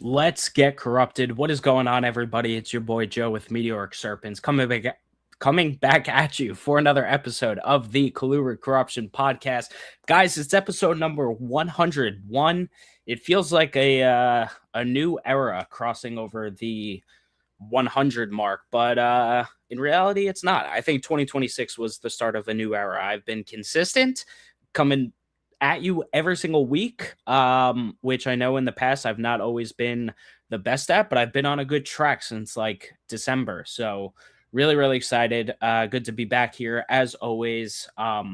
Let's get corrupted. What is going on, everybody? It's your boy Joe with Meteoric Serpents coming back at you for another episode of the Colubrid Corruption Podcast. Guys, it's episode number 101. It feels like a new era crossing over the 100 mark, but in reality, it's not. I think 2026 was the start of a new era. I've been consistent, coming at you every single week, which I know in the past I've not always been the best at, but I've been on a good track since like December. So really, really excited. Good to be back here as always. I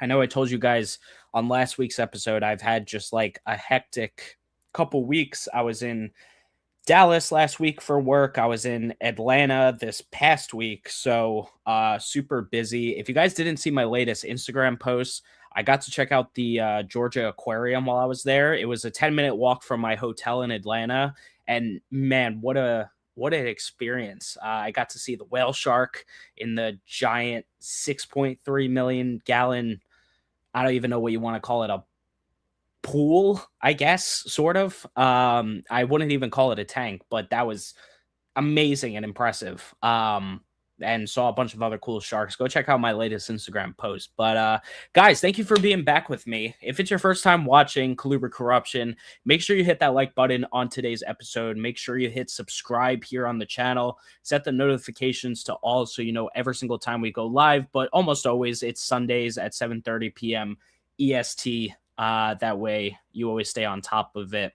know I told you guys on last week's episode, I've had just like a hectic couple weeks. I was in Dallas last week for work. I was in Atlanta this past week. So super busy. If you guys didn't see my latest Instagram post, I got to check out the Georgia Aquarium while I was there. It was a 10-minute walk from my hotel in Atlanta. And man, what an experience. I got to see the whale shark in the giant 6.3 million gallon, I don't even know what you want to call it, a pool, I guess, sort of. I wouldn't even call it a tank, but that was amazing and impressive. And saw a bunch of other cool sharks. Go check out my latest Instagram post. But guys, thank you for being back with me. If it's your first time watching Colubrid Corruption, make sure you hit that like button on today's episode. Make sure you hit subscribe here on the channel. Set the notifications to all so you know every single time we go live. But almost always, it's Sundays at 7:30 p.m. EST. That way you always stay on top of it.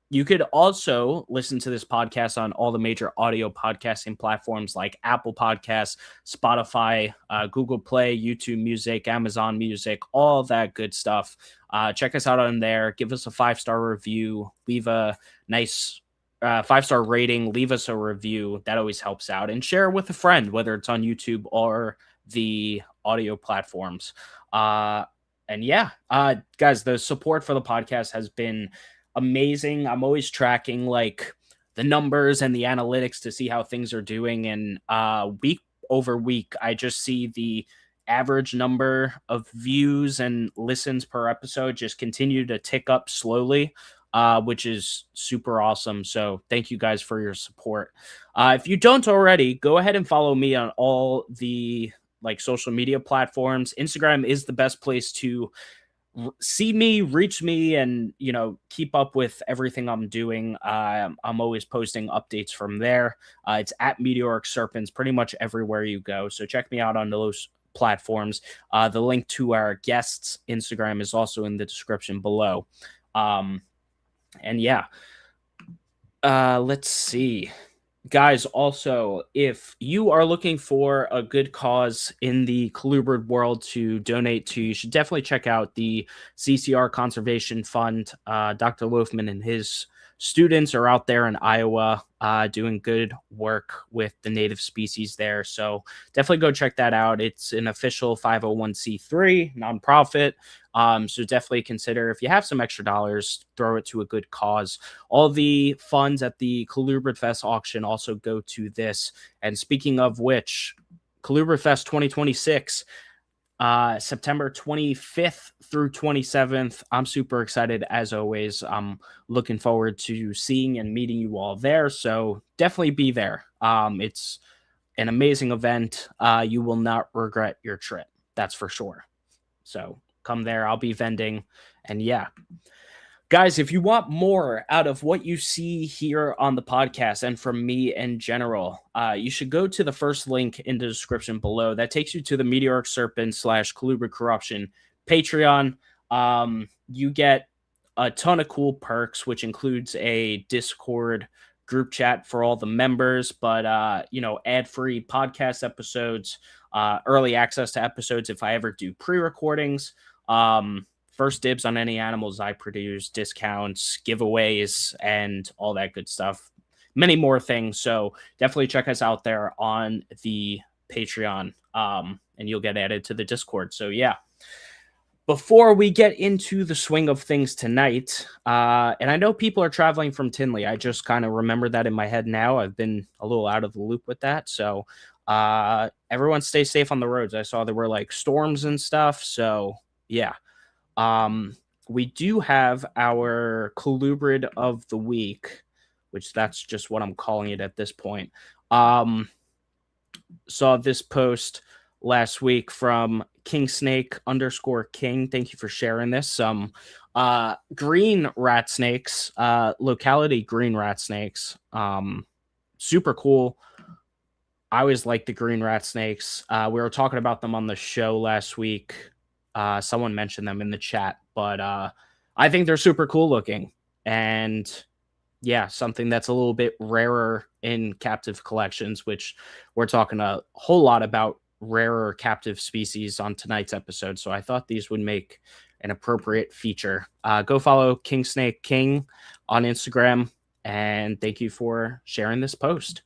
You could also listen to this podcast on all the major audio podcasting platforms like Apple Podcasts, Spotify, Google Play, YouTube Music, Amazon Music, all that good stuff. Check us out on there. Give us a 5-star review. Leave a nice 5-star rating. Leave us a review. That always helps out. And share with a friend, whether it's on YouTube or the audio platforms. And yeah, guys, the support for the podcast has been amazing. I'm always tracking like the numbers and the analytics to see how things are doing. And week over week, I just see the average number of views and listens per episode just continue to tick up slowly, which is super awesome. So thank you guys for your support. If you don't already, go ahead and follow me on all the like social media platforms. Instagram is the best place to see me, reach me, and keep up with everything I'm doing. I'm always posting updates from there. It's at Meteoric Serpents pretty much everywhere you go, so check me out on those platforms. The link to our guests Instagram is also in the description below. And yeah, let's see. Guys, also, if you are looking for a good cause in the colubrid world to donate to, you should definitely check out the CCR Conservation Fund. Dr. Loafman and his students are out there in Iowa doing good work with the native species there. So definitely go check that out. It's an official 501c3 nonprofit. So definitely consider, if you have some extra dollars, throw it to a good cause. All the funds at the Colubrid Fest auction also go to this. And speaking of which, Colubrid Fest 2026, September 25th through 27th. I'm super excited as always. I'm looking forward to seeing and meeting you all there. So definitely be there. It's an amazing event. You will not regret your trip. That's for sure. So come there. I'll be vending. And yeah. Guys, if you want more out of what you see here on the podcast and from me in general, you should go to the first link in the description below. That takes you to the Meteoric Serpent / Colubrid Corruption Patreon. You get a ton of cool perks, which includes a Discord group chat for all the members, but ad-free podcast episodes, early access to episodes if I ever do pre-recordings, first dibs on any animals I produce, discounts, giveaways, and all that good stuff. Many more things. So definitely check us out there on the Patreon, and you'll get added to the Discord. So yeah. Before we get into the swing of things tonight, and I know people are traveling from Tinley. I just kind of remember that in my head now. I've been a little out of the loop with that. So everyone stay safe on the roads. I saw there were like storms and stuff. So yeah. we do have our Colubrid of the week, which that's just what I'm calling it at this point. Saw this post last week from King Snake _King. Thank you for sharing this. Some green rat snakes, locality green rat snakes. Super cool. I always like the green rat snakes. We were talking about them on the show last week. Someone mentioned them in the chat, but I think they're super cool looking. And yeah, something that's a little bit rarer in captive collections, which we're talking a whole lot about rarer captive species on tonight's episode. So I thought these would make an appropriate feature. Go follow King Snake King on Instagram, and thank you for sharing this post.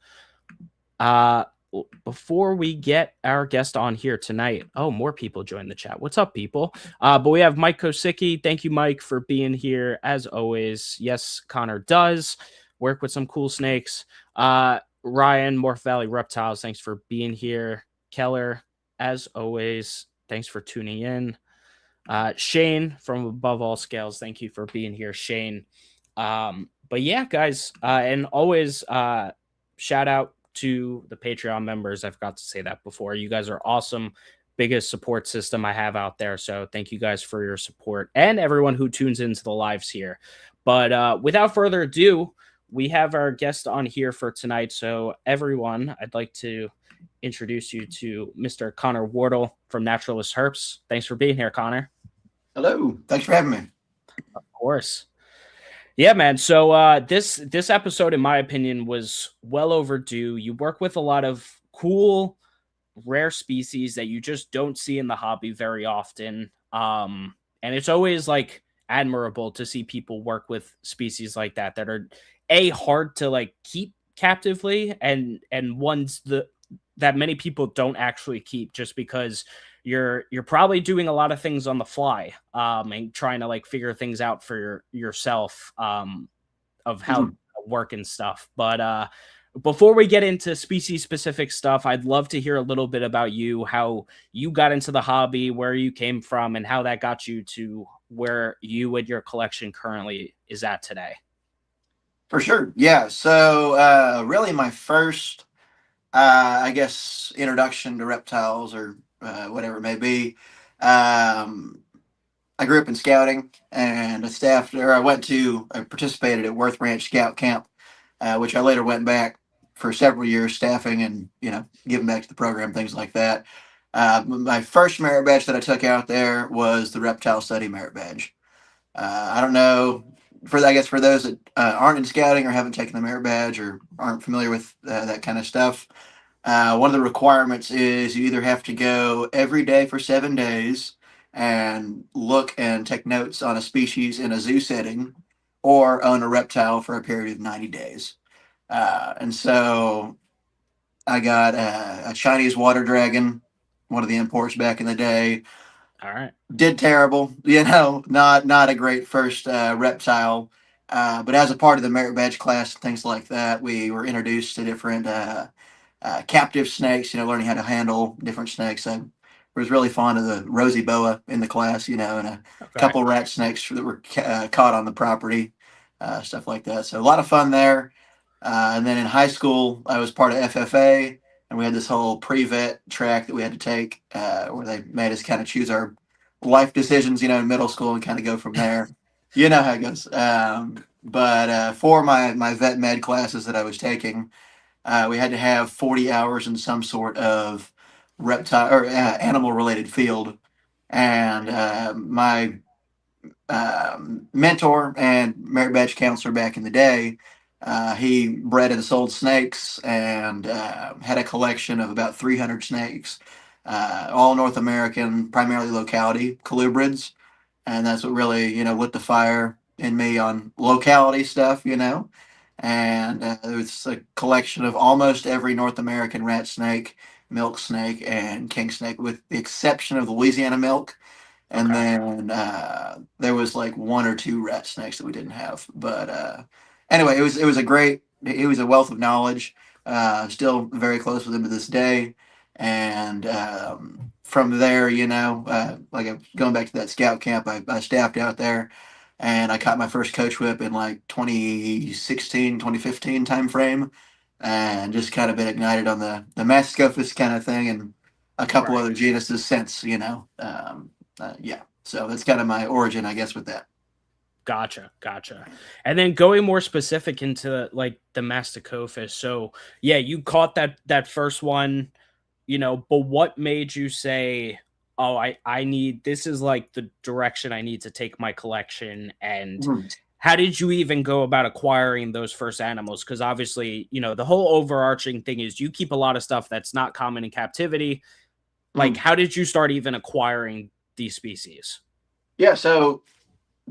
Before we get our guest on here tonight, more people join the chat. What's up, people? But we have Mike Kosicki. Thank you, Mike, for being here as always. Yes, Connor does work with some cool snakes. Ryan, Morph Valley Reptiles, thanks for being here. Keller, as always, thanks for tuning in. Shane from Above All Scales, thank you for being here, Shane. But yeah, guys, and always shout out to the Patreon members. I forgot to say that before. You guys are awesome. Biggest support system I have out there. So thank you guys for your support and everyone who tunes into the lives here. But without further ado, we have our guest on here for tonight. So everyone, I'd like to introduce you to Mr. Connor Wardle from Naturalist Herps. Thanks for being here, Connor. Hello. Thanks for having me. Of course. Yeah, man. So this episode, in my opinion, was well overdue. You work with a lot of cool, rare species that you just don't see in the hobby very often. And it's always like admirable to see people work with species like that are hard to like keep captively and ones that many people don't actually keep just because you're probably doing a lot of things on the fly and trying to like figure things out for yourself of how to work and stuff. But before we get into species specific stuff, I'd love to hear a little bit about you, how you got into the hobby, where you came from, and how that got you to where you and your collection currently is at today. For sure. Yeah. So really my first, I guess, introduction to reptiles or whatever it may be. I grew up in scouting and I participated at Worth Ranch Scout Camp, which I later went back for several years staffing and, giving back to the program, things like that. My first merit badge that I took out there was the reptile study merit badge. I don't know I guess for those that aren't in scouting or haven't taken the merit badge or aren't familiar with that kind of stuff. One of the requirements is you either have to go every day for 7 days and look and take notes on a species in a zoo setting or own a reptile for a period of 90 days. And so I got a Chinese water dragon, one of the imports back in the day. All right. Did terrible, not a great first reptile. But as a part of the merit badge class and things like that, we were introduced to different captive snakes, learning how to handle different snakes. I was really fond of the rosy boa in the class, and a couple rat snakes that were caught on the property, stuff like that. So a lot of fun there. And then in high school, I was part of FFA, and we had this whole pre-vet track that we had to take, where they made us kind of choose our life decisions, in middle school and kind of go from there. You know how it goes. But for my vet med classes that I was taking, we had to have 40 hours in some sort of reptile or animal related field. And my mentor and merit badge counselor back in the day, he bred and sold snakes and had a collection of about 300 snakes, all North American, primarily locality, colubrids. And that's what really, lit the fire in me on locality stuff. And there was a collection of almost every North American rat snake, milk snake, and king snake, with the exception of the Louisiana milk. And then there was like one or two rat snakes that we didn't have. But anyway, it was a wealth of knowledge. Still very close with him to this day. And from there, like going back to that scout camp, I staffed out there, and I caught my first coach whip in like 2016, 2015 time frame, and just kind of been ignited on the Mascophus kind of thing, and a couple Right. other genuses since, yeah. So that's kind of my origin, I guess, with that. Gotcha. And then going more specific into like the masticophis. So yeah, you caught that first one, but what made you say, oh, I need, this is like the direction I need to take my collection? And Mhm. how did you even go about acquiring those first animals? Because obviously, the whole overarching thing is you keep a lot of stuff that's not common in captivity. Like, Mhm. how did you start even acquiring these species? Yeah, so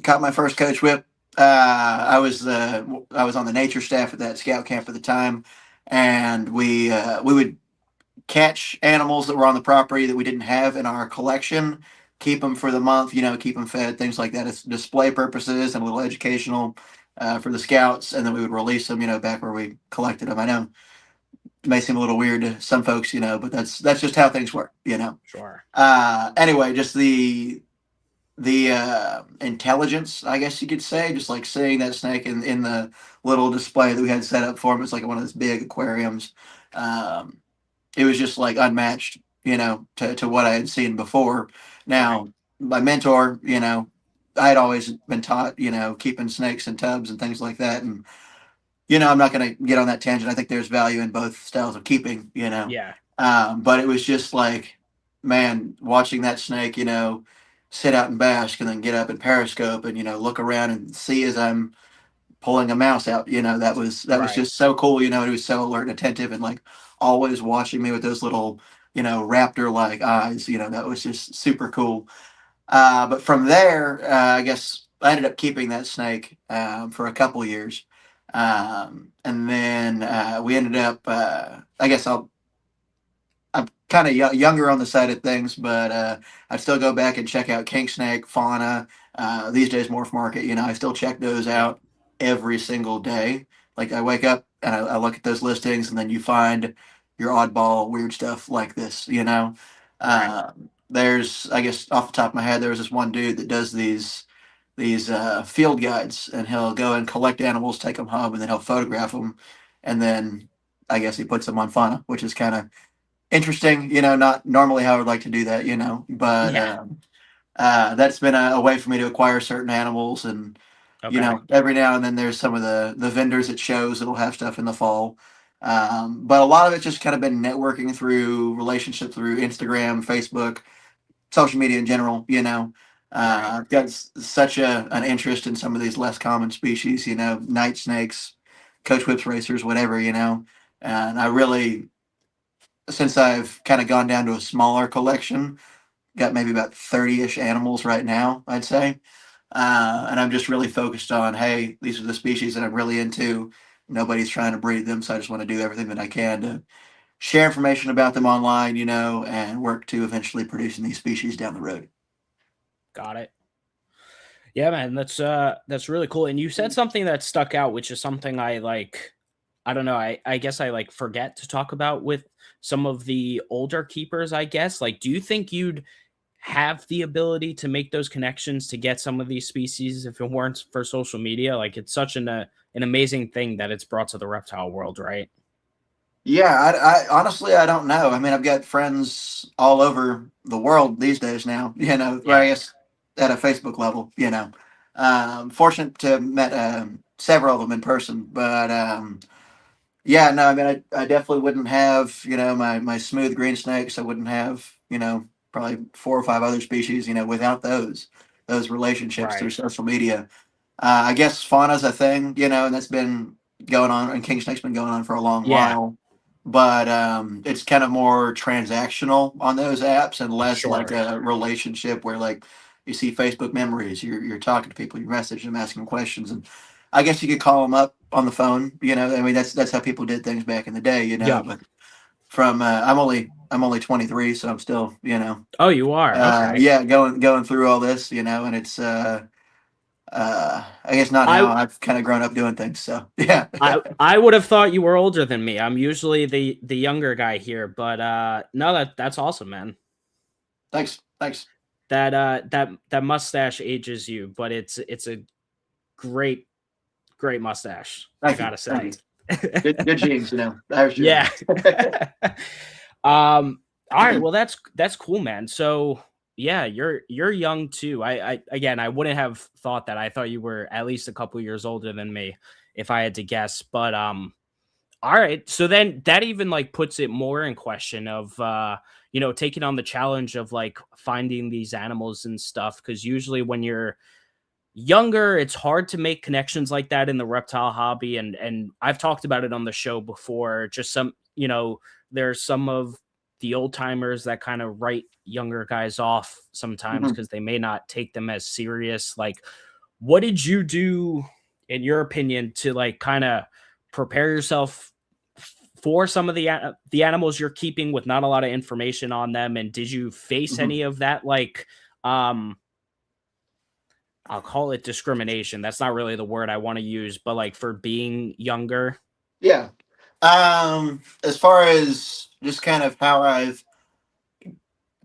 caught my first coach whip. I was on the nature staff at that scout camp at the time, and we would catch animals that were on the property that we didn't have in our collection, keep them for the month, keep them fed, things like that. It's display purposes and a little educational for the scouts, and then we would release them, back where we collected them. I know it may seem a little weird to some folks, but that's just how things work. Sure. Anyway, just the intelligence, I guess you could say, just like seeing that snake in the little display that we had set up for him. It's like one of those big aquariums. Um, it was just like unmatched, to what I had seen before. Right. Now, my mentor, I had always been taught, keeping snakes in tubs and things like that. And, I'm not going to get on that tangent. I think there's value in both styles of keeping. Yeah. But it was just like, man, watching that snake, sit out and bask and then get up and periscope and, look around and see as I'm pulling a mouse out. That was Right. just so cool. He was so alert and attentive and like always watching me with those little, raptor like eyes. That was just super cool. But from there, I guess I ended up keeping that snake for a couple years. And then we ended up, I guess I'm kind of younger on the side of things, but I still go back and check out king snake, fauna. These days, morph market. I still check those Yep. out every single day. Like I wake up and I look at those listings, and then you find your oddball weird stuff like this. Right. There's, I guess, off the top of my head, there was this one dude that does these field guides, and he'll go and collect animals, take them home, and then he'll photograph them, and then I guess he puts them on fauna, which is kind of interesting, not normally how I would like to do that, but Yeah. that's been a way for me to acquire certain animals. And, Okay. every now and then there's some of the vendors at shows that'll have stuff in the fall. But a lot of it's just kind of been networking through relationship through Instagram, Facebook, social media in general. Right. I've got such an interest in some of these less common species, night snakes, coach whips racers, whatever, and I really, since I've kind of gone down to a smaller collection, got maybe about 30-ish animals right now, I'd say. And I'm just really focused on, hey, these are the species that I'm really into. Nobody's trying to breed them, so I just want to do everything that I can to share information about them online, and work to eventually producing these species down the road. Got it. Yeah, man, that's really cool. And you said something that stuck out, which is something I like. I don't know. I guess I like forget to talk about with some of the older keepers, I guess. Like, do you think you'd have the ability to make those connections to get some of these species if it weren't for social media? Like, it's such an amazing thing that it's brought to the reptile world, right? Yeah, I honestly I don't know. I mean, I've got friends all over the world these days now. Well, Yeah. I guess at a Facebook level. Fortunate to have met several of them in person, but yeah, no, I mean, I definitely wouldn't have my smooth green snakes. I wouldn't have probably four or five other species without those relationships through Right. social media. I guess fauna's a thing, and that's been going on, and king snake's been going on for a long Yeah. while. But it's kind of more transactional on those apps and less like Sure. a relationship where like you see Facebook memories, you're talking to people, you're messaging them, asking them questions, and I guess you could call them up on the phone. I mean that's how people did things back in the day. Yep. But from I'm only 23, so I'm still Oh, you are. Okay. yeah, going through all this, and it's I guess not how I I've kind of grown up doing things. So yeah. I would have thought you were older than me. I'm usually the younger guy here, but no, that's awesome, man. Thanks. Thanks. That mustache ages you, but it's a great great mustache. I Thank you. gotta Thank say. you. Good genes, Irish Yeah. genes. All right. Well, that's cool, man. So yeah, you're young too. I again, I wouldn't have thought that. I thought you were at least a couple years older than me, if I had to guess. But all right. So then that even like puts it more in question of taking on the challenge of like finding these animals and stuff. Cause usually when you're younger, it's hard to make connections like that in the reptile hobby. And I've talked about it on the show before. Just there's some of the old timers that kind of write younger guys off sometimes Mhm. because they may not take them as serious. Like, what did you do, in your opinion, to like kind of prepare yourself for some of the animals you're keeping with not a lot of information on them? And did you face Mhm. any of that like um I'll call it discrimination. That's not really the word I want to use, but like for being younger. Yeah. As far as just kind of how I've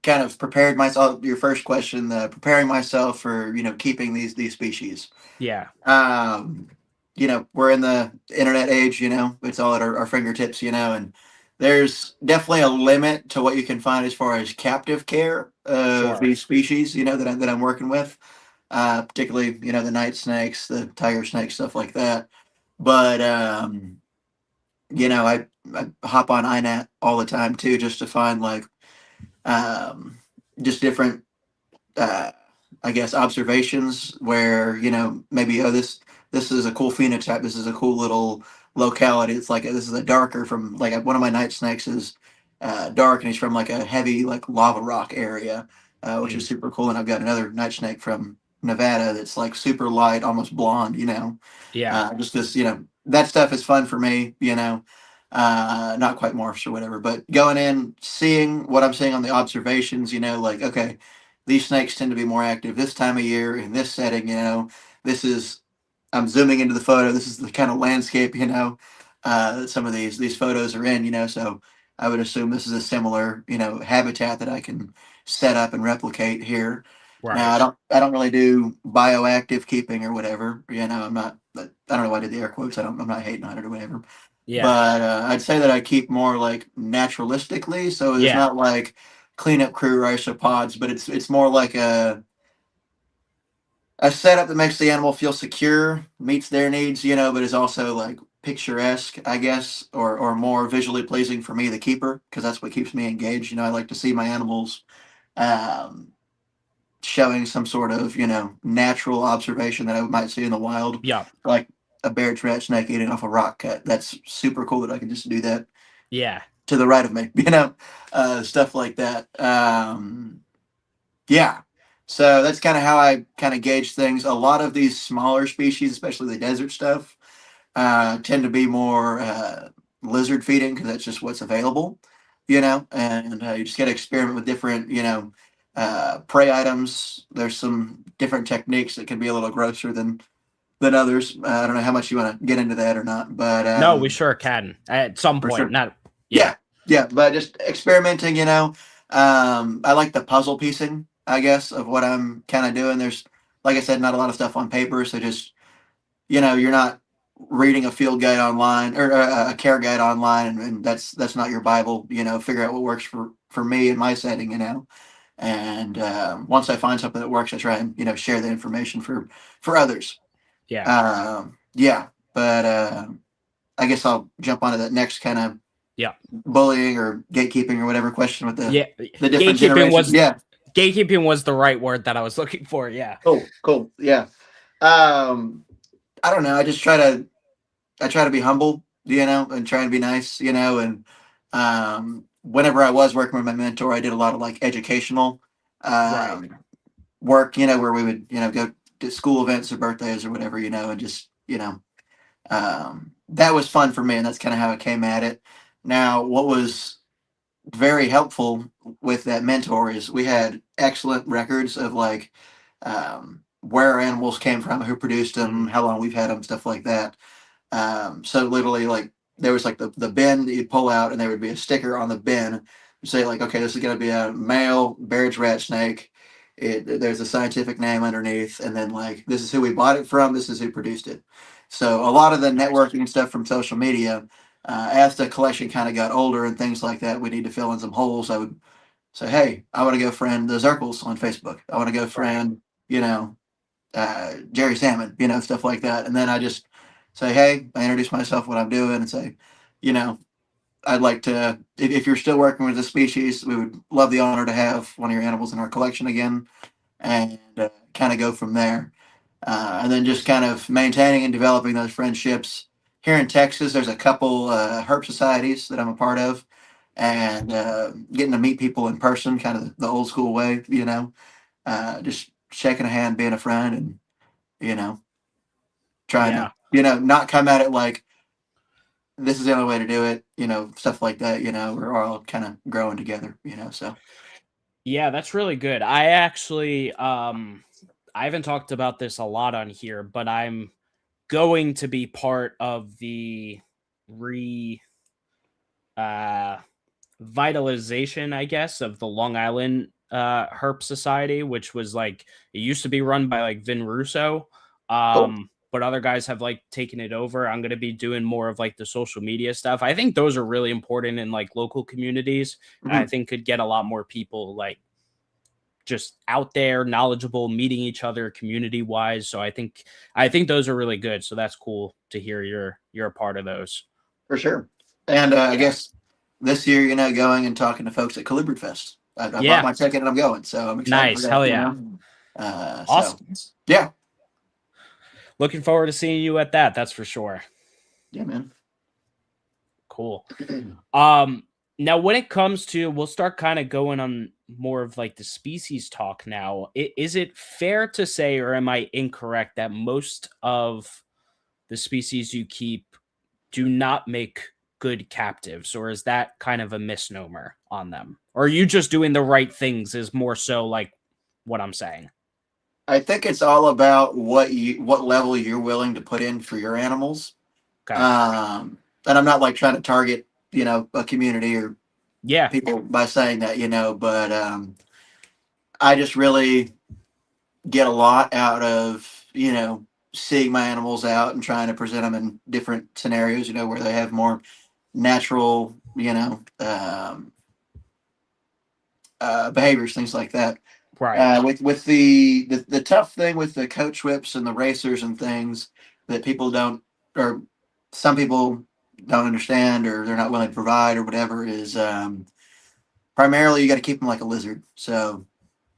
kind of prepared myself, your first question, preparing myself for keeping these species. Yeah, Um, we're in the internet age. It's all at our fingertips. And there's definitely a limit to what you can find as far as captive care of sure. these species. That I'm working with, particularly the night snakes, the tiger snakes, stuff like that. But I hop on INAT all the time too, just to find like um, just different uh, I guess observations where maybe, oh, this is a cool phenotype, this is a cool little locality. It's like this is a darker from like one of my night snakes is dark and he's from like a heavy like lava rock area, which is Mm, super cool. And I've got another night snake from Nevada that's like super light, almost blonde. yeah, Just this, that stuff is fun for me. Not quite morphs or whatever, but going in, seeing what I'm seeing on the observations, like, okay, these snakes tend to be more active this time of year in this setting. This is, I'm zooming into the photo. This is the kind of landscape, that some of these photos are in. So I would assume this is a similar, habitat that I can set up and replicate here. Now right. I don't really do bioactive keeping or whatever. I'm not. I don't know why I did the air quotes. I'm not hating on it or whatever. Yeah, But I'd say that I keep more like naturalistically. So it's yeah, not like cleanup crew or isopods, but it's more like a setup that makes the animal feel secure, meets their needs, but is also like picturesque, I guess, or more visually pleasing for me, the keeper, because that's what keeps me engaged. I like to see my animals um, showing some sort of natural observation that I might see in the wild, yeah, like a bear rat snake eating off a rock cut. That's super cool that I can just do that yeah, to the right of me, stuff like that. Yeah. So that's kind of how I kind of gauge things. A lot of these smaller species, especially the desert stuff, tend to be more lizard feeding because that's just what's available, and you just got to experiment with different, prey items. There's some different techniques that can be a little grosser than others. I don't know how much you want to get into that or not, but no, we sure can at some for point. sure. Not, yeah, Yeah, yeah, but just experimenting. I like the puzzle piecing, I guess, of what I'm kind of doing. There's, like I said, not a lot of stuff on paper, so just you're not reading a field guide online or a care guide online, and that's not your Bible. Figure out what works for me in my setting. And once I find something that works, I try and share the information for others. yeah, Yeah, but I guess I'll jump onto that next kind of yeah, bullying or gatekeeping or whatever question with yeah. the different Gatekeeping generations. was Yeah. gatekeeping was the right word that I was looking for. Yeah, Cool. Cool. Yeah. Um, I don't know. I try to be humble, and try and be nice, and whenever I was working with my mentor, I did a lot of like educational right. work, where we would, go to school events or birthdays or whatever, and just, that was fun for me, and that's kind of how I came at it. Now, what was very helpful with that mentor is we had excellent records of like where our animals came from, who produced them, Mm, how long we've had them, stuff like that. So literally, like there was like the bin that you'd pull out, and there would be a sticker on the bin say like, okay, this is going to be a male Baird's rat snake. There's a scientific name underneath, and then like this is who we bought it from. This is who produced it. So a lot of the Nice. networking stuff from social media, as the collection kind of got older and things like that, we need to fill in some holes. I would say, hey, I want to go friend the Zirkles on Facebook. I want to go Right. friend, Jerry Salmon, stuff like that. And then I just say, hey, I introduce myself, what I'm doing, and say, you know, I'd like to, if you're still working with the species, we would love the honor to have one of your animals in our collection again, and kind of go from there. And then just kind of maintaining and developing those friendships. Here in Texas, there's a couple herp societies that I'm a part of, and getting to meet people in person, kind of the old school way, just shaking a hand, being a friend, and you know, trying to, Yeah. not come at it like this is the only way to do it, stuff like that. We're all kind of growing together, so. Yeah, that's really good. I actually I haven't talked about this a lot on here, but I'm going to be part of the re uh vitalization, I guess, of the Long Island Herp Society, which was like it used to be run by like Vin Russo. Cool. But other guys have like taken it over. I'm gonna be doing more of like the social media stuff. I think those are really important in like local communities. I Hmm. think could get a lot more people like just out there, knowledgeable, meeting each other community wise. So I think those are really good. So that's cool to hear you're a part of those. For sure. And I Yeah. guess this year, going and talking to folks at Colubrid Fest. I bought Yeah. my ticket and I'm going, so I'm excited for Nice. Hell yeah. that. So Awesome. yeah, Looking forward to seeing you at that. That's for sure. yeah, man. Cool. Um, Now when it comes to, we'll start kind of going on more of like the species talk now. Is it fair to say, or am I incorrect, that most of the species you keep do not make good captives, or is that kind of a misnomer on them? Or are you just doing the right things? Is more so like what I'm saying. I think it's all about what level you're willing to put in for your animals. Okay. And I'm not like trying to target, a community or Yeah. people by saying that, but I just really get a lot out of, seeing my animals out and trying to present them in different scenarios, where they have more natural, behaviors, things like that. Right. With the tough thing with the coach whips and the racers and things that people don't, or some people don't understand, or they're not willing to provide, or whatever, is primarily you got to keep them like a lizard. So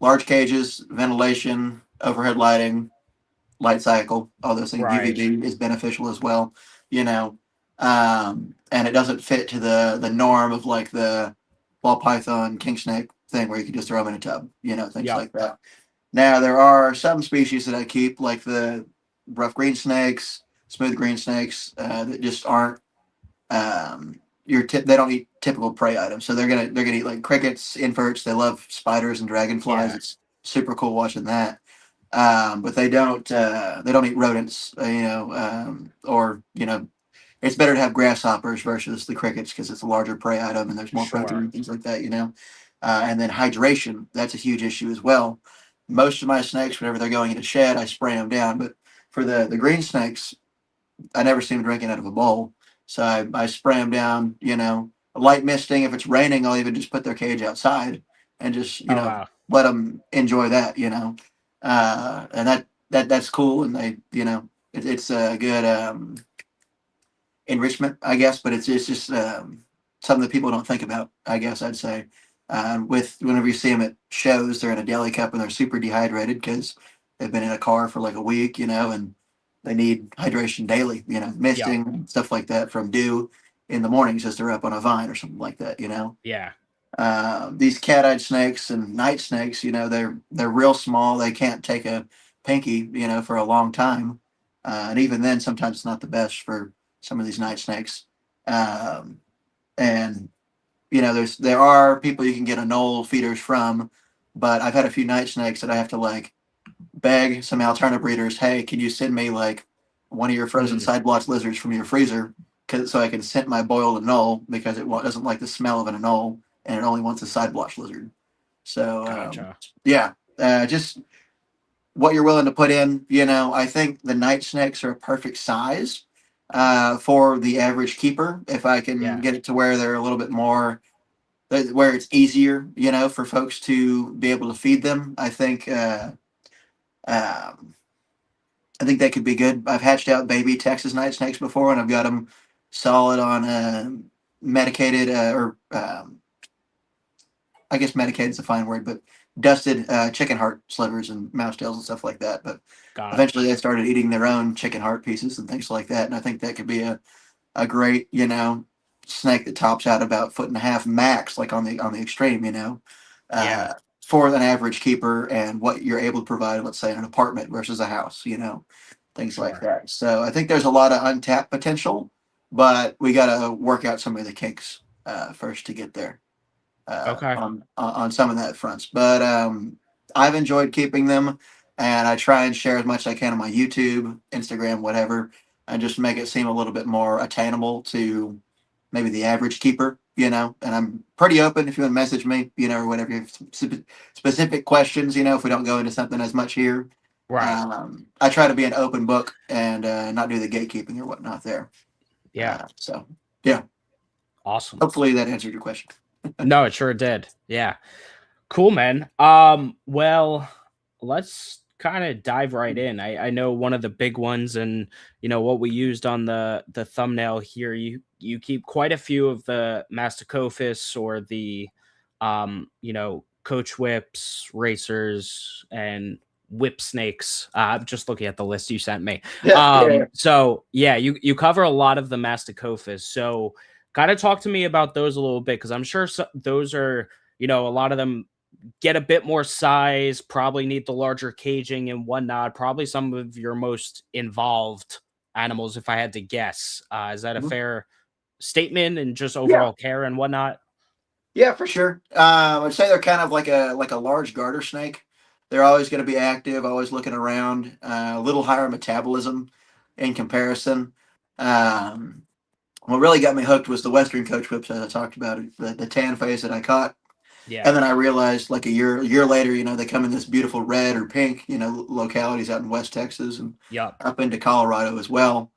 large cages, ventilation, overhead lighting, light cycle, all those things. Right. UVB is beneficial as well, and it doesn't fit to the norm of like the ball python, king snake thing where you can just throw them in a tub, things Yep. like that. Now there are some species that I keep, like the rough green snakes, smooth green snakes, that just aren't they don't eat typical prey items. So they're gonna eat like crickets, inverts. They love spiders and dragonflies. Yeah. It's super cool watching that. But they don't eat rodents, or it's better to have grasshoppers versus the crickets because it's a larger prey item and there's more protein Sure. and things like that. And then hydration, that's a huge issue as well. Most of my snakes, whenever they're going in a shed, I spray them down. But for the green snakes, I never see them drinking out of a bowl. So I spray them down, light misting. If it's raining, I'll even just put their cage outside and just, Oh wow. let them enjoy that, and that's cool. And it's a good, enrichment, I guess, but it's just something that people don't think about, I guess I'd say. With whenever you see them at shows, they're in a deli cup and they're super dehydrated because they've been in a car for like a week, and they need hydration daily, Yep. misting, stuff like that from dew in the mornings as they're up on a vine or something like that. Yeah. These cat-eyed snakes and night snakes, they're real small. They can't take a pinky, for a long time, and even then, sometimes it's not the best for some of these night snakes. Um, and there are people you can get anole feeders from, but I've had a few night snakes that I have to like beg some alternative breeders, hey, can you send me like one of your frozen Mm, side blotch lizards from your freezer, so I can scent my boiled anole because it doesn't like the smell of an anole and it only wants a side blotch lizard. So Gotcha. yeah, just what you're willing to put in. I think the night snakes are a perfect size for the average keeper. If I can Yeah. get it to where they're a little bit more, where it's easier, for folks to be able to feed them, um, I think that could be good. I've hatched out baby Texas night snakes before, and I've got them solid on medicated or I guess medicated is a fine word, but dusted chicken heart slivers and mouse tails and stuff like that. But Got it. eventually they started eating their own chicken heart pieces and things like that. And I think that could be a great, snake that tops out about 1.5 foot max, like on the extreme, Yeah. uh, for an average keeper and what you're able to provide, let's say, in an apartment versus a house, things like Sure. that. So I think there's a lot of untapped potential, but we got to work out some of the kinks first to get there Okay. on some of that fronts. But I've enjoyed keeping them, and I try and share as much as I can on my YouTube, Instagram, whatever, and just make it seem a little bit more attainable to maybe the average keeper. And I'm pretty open if you want to message me, or whatever. You have specific questions, if we don't go into something as much here. Right. I try to be an open book and not do the gatekeeping or whatnot there. Yeah. So, yeah, Awesome. hopefully that answered your question. No, it sure did. Yeah. Cool, man. Well, let's kind of dive right in. I know one of the big ones, and what we used on the thumbnail here. You keep quite a few of the masticophis or the coach whips, racers, and whip snakes. I'm just looking at the list you sent me. Yeah, yeah. So yeah, you cover a lot of the masticophis. So kind of talk to me about those a little bit, because I'm sure those are, a lot of them get a bit more size, probably need the larger caging and whatnot. Probably some of your most involved animals, if I had to guess. Is that a Mhm. fair statement, and just Yeah, overall care and whatnot? yeah, for sure. I'd say they're kind of like a large garter snake. They're always going to be active, always looking around. A little higher metabolism in comparison. Um, what really got me hooked was the Western coach whips, as I talked about, the tan phase that I caught, Yeah. and then I realized like a year later, they come in this beautiful red or pink, localities out in West Texas and Yup. up into Colorado as well.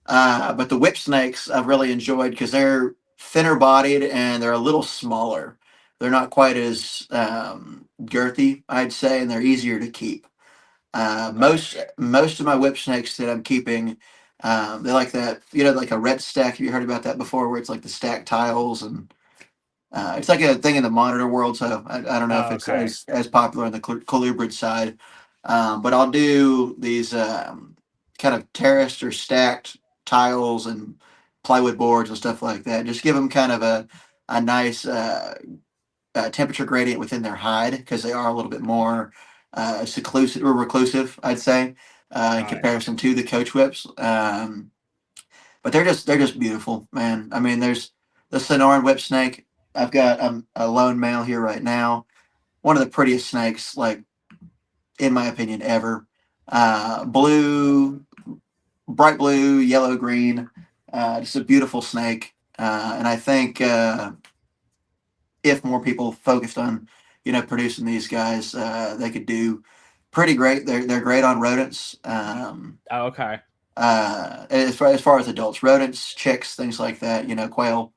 But the whip snakes I've really enjoyed because they're thinner bodied and they're a little smaller. They're not quite as girthy, I'd say, and they're easier to keep. Okay. Most of my whip snakes that I'm keeping, they like that, like a red stack. Have you heard about that before? Where it's like the stack tiles and it's like a thing in the monitor world. So I don't know if Oh, it's okay. as popular on the colubrid side, but I'll do these kind of terraced or stacked tiles and plywood boards and stuff like that. Just give them kind of a nice temperature gradient within their hide because they are a little bit more seclusive or reclusive, I'd say, in Got it. comparison to the coach whips. But they're just beautiful, man. I mean, there's the Sonoran whip snake. I've got a lone male here right now. One of the prettiest snakes, like in my opinion, ever. Blue, bright blue, yellow, green. Just a beautiful snake. And I think if more people focused on, producing these guys, they could do pretty great. They're great on rodents. Oh, okay. As far as adults, rodents, chicks, things like that. Quail.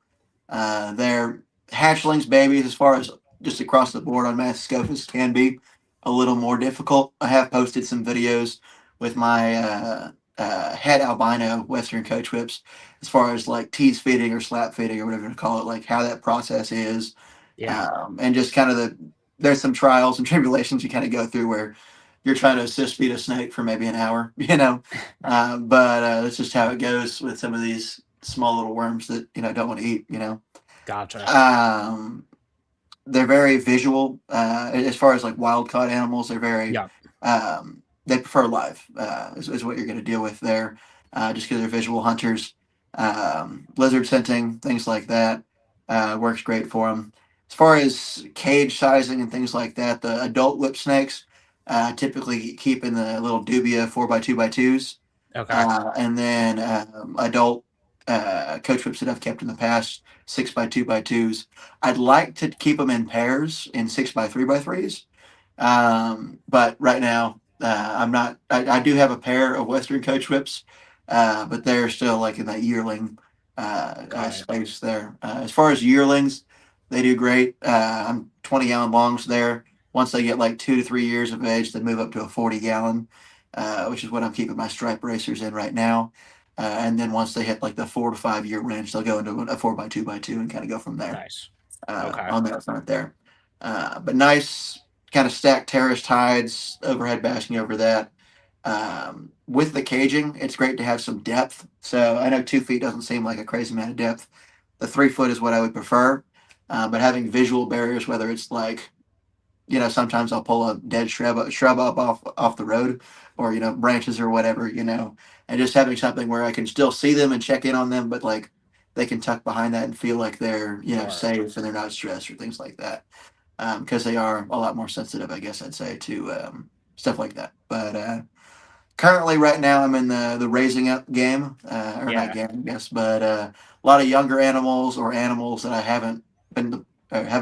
Their hatchlings, babies, as far as just across the board on Mascophis, can be a little more difficult. I have posted some videos with my head albino Western coach whips, as far as like tease feeding or slap feeding or whatever you call it, like how that process is, Yeah. and just kind of there's some trials and tribulations you kind of go through where you're trying to assist feed a snake for maybe an hour, but that's just how it goes with some of these small little worms that don't want to eat. Gotcha. Um, they're very visual. As far as like wild caught animals, they're very Yup. they prefer live. Is what you're going to deal with there, just because they're visual hunters. Lizard scenting, things like that, works great for them. As far as cage sizing and things like that, the adult whip snakes typically keep in the little dubia 4x2x2s, Okay. and then adult coach whips that I've kept in the past, 6x2x2s. I'd like to keep them in pairs in 6x3x3s. But right now, I'm not. I do have a pair of Western coach whips, but they're still like in that yearling Got it. space there. As far as yearlings, they do great. I'm 20-gallon longs there. Once they get like 2 to 3 years of age, they move up to a 40-gallon, which is what I'm keeping my stripe racers in right now. And then once they hit like the 4 to 5 year range, they'll go into a 4x2x2 and kind of go from there Nice. Okay. on that front there. But nice kind of stacked terraced hides, overhead bashing over that. With the caging, it's great to have some depth. So I know 2 feet doesn't seem like a crazy amount of depth. The 3 foot is what I would prefer. But having visual barriers, whether it's like, sometimes I'll pull a dead shrub up off the road, or branches or whatever, and just having something where I can still see them and check in on them, but like they can tuck behind that and feel like they're Sure. safe and they're not stressed or things like that, because they are a lot more sensitive, I guess I'd say, to stuff like that. But currently, right now, I'm in the raising up game, or not Yeah. game, I guess, but a lot of younger animals or animals that I haven't been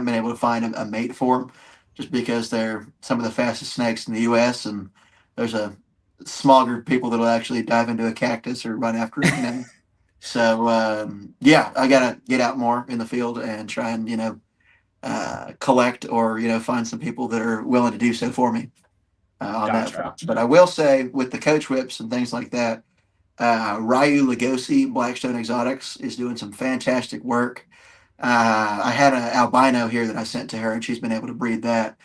able to find a mate for, just because they're some of the fastest snakes in the U.S. and there's a small group of people that'll actually dive into a cactus or run after it. So yeah, I gotta get out more in the field and try and collect or find some people that are willing to do so for me on that Gotcha. front. But I will say, with the coach whips and things like that, Ryu Lugosi, Blackstone Exotics, is doing some fantastic work. I had an albino here that I sent to her, and she's been able to breed that,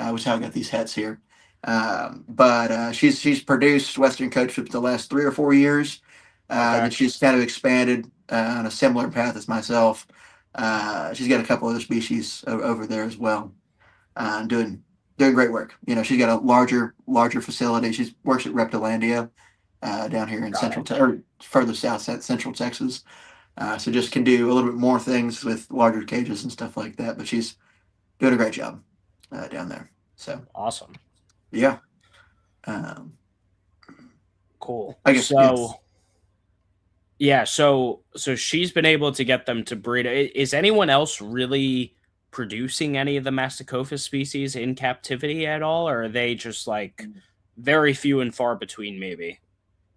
which is how I got these hets here. But she's produced Western coach whips the last 3 or 4 years. Okay. Then she's kind of expanded on a similar path as myself. She's got a couple other species over there as well, doing great work. She's got a larger facility. She works at Reptilandia down here in Got it. or further south, central Texas. So just can do a little bit more things with larger cages and stuff like that. But she's doing a great job down there. So Awesome. yeah, um, Cool. I guess So yes. yeah, so she's been able to get them to breed. Is anyone else really producing any of the Masticophis species in captivity at all, or are they just like very few and far between? Maybe.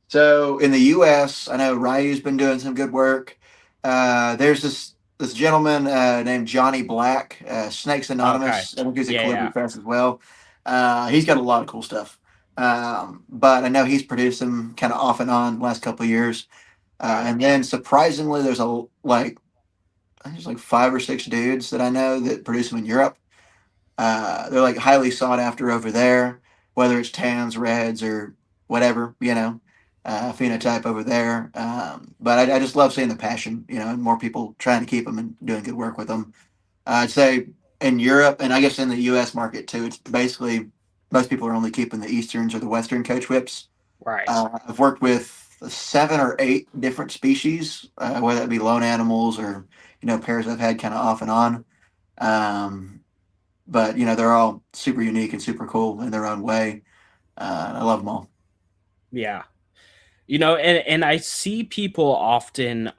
So in the U.S., I know Ryu's been doing some good work. There's this gentleman named Johnny Black, Snakes Okay. Anonymous. I think he's at Yeah. Yeah. Colubrid Fest as well. He's got a lot of cool stuff. But I know he's produced them kind of off and on the last couple of years. Got it. And then surprisingly, there's I think there's like 5 or 6 dudes that I know that produce them in Europe. They're like highly sought after over there, whether it's tans, reds, or whatever, phenotype over there. But I just love seeing the passion, and more people trying to keep them and doing good work with them. I'd say in Europe, and I guess in the U.S. market too, it's basically most people are only keeping the Easterns or the Western coach whips. Right. I've worked with 7 or 8 different species, whether it be lone animals or pairs I've had kind of off and on. Um, but they're all super unique and super cool in their own way. I love them all. Yeah. And I see people often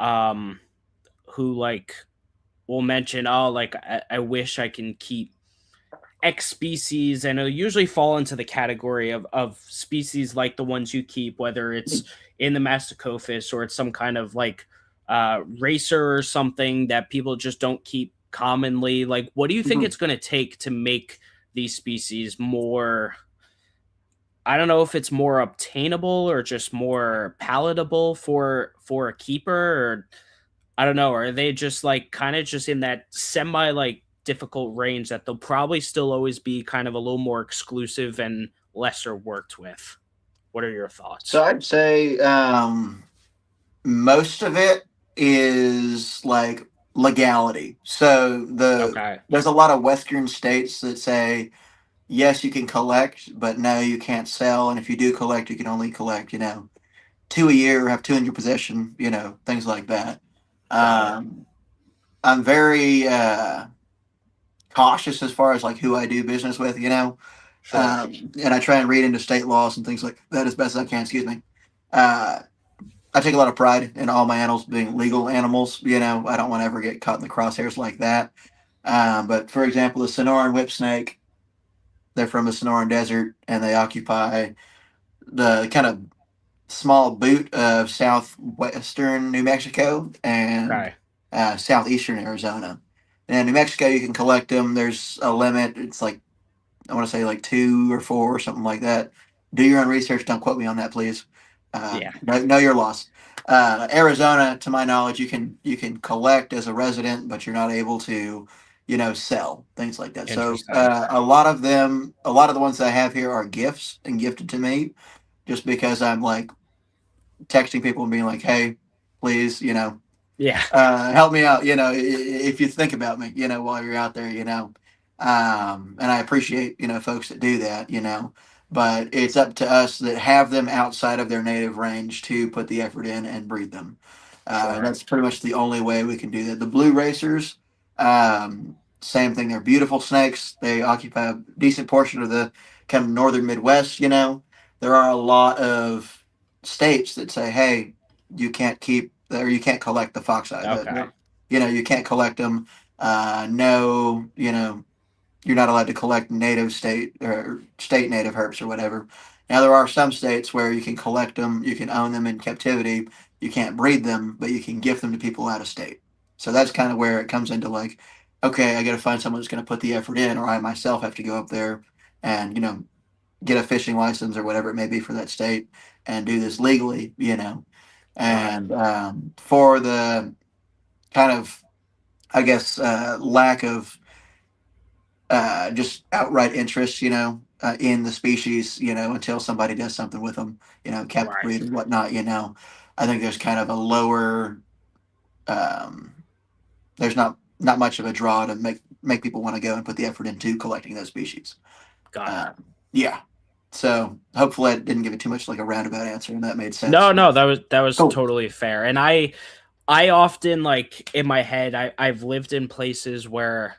who like will mention, oh, like I wish I can keep X species, and it'll usually fall into the category of species like the ones you keep, whether it's in the Masticophis or it's some kind of like racer or something that people just don't keep commonly. Like, what do you think Mhm. it's going to take to make these species more? I don't know if it's more obtainable or just more palatable for a keeper, or I don't know. Are they just like kind of just in that semi like difficult range that they'll probably still always be kind of a little more exclusive and lesser worked with? What are your So thoughts? I'd say most of it is like legality. So Okay. there's a lot of Western states that say yes, you can collect, but no, you can't sell. And if you do collect, you can only collect, 2 a year, have two in your possession, things like that. Got it. Um, I'm very cautious as far as like who I do business with, Sure. and I try and read into state laws and things like that as best as I can. Excuse me. Uh, I take a lot of pride in all my animals being legal animals. I don't want to ever get caught in the crosshairs like that. But for example, the Sonoran whip snake, they're from the Sonoran Desert, and they occupy the kind of small boot of southwestern New Mexico and Okay. southeastern Arizona. And in New Mexico, you can collect them. There's a limit. It's like I want to say like two or four or something like that. Do your own research. Don't quote me on that, please. Yeah. Know your loss. Arizona, to my knowledge, you can collect as a resident, but you're not able to, sell things like that. So Interesting. a lot of the ones that I have here are gifts and gifted to me, just because I'm like texting people and being like, "Hey, please, Yeah. help me out, if you think about me, while you're out there, and I appreciate, folks that do that, but it's up to us that have them outside of their native range to put the effort in and breed them. And Sure. that's pretty much the only way we can do that. The blue racers, same thing. They're beautiful snakes. They occupy a decent portion of the kind of northern Midwest, there are a lot of states that say, hey, you can't keep or you can't collect the fox eye. Okay. You can't collect them. No, you're not allowed to collect native state or state native herps or whatever. Now there are some states where you can collect them, you can own them in captivity. You can't breed them, but you can gift them to people out of state. So that's kind of where it comes into like, okay, I got to find someone who's going to put the effort in, or I myself have to go up there and get a fishing license or whatever it may be for that state and do this legally, Right. and for the kind of, I guess, lack of just outright interest, in the species, until somebody does something with them, captive Right. breed or whatnot, I think there's kind of a lower, um, there's not much of a draw to make people want to go and put the effort into collecting those species. Got it. Uh, yeah. So hopefully I didn't give it too much like a roundabout answer and that made sense. No, no, that was Cool. totally fair. And I often like in my head, I've lived in places where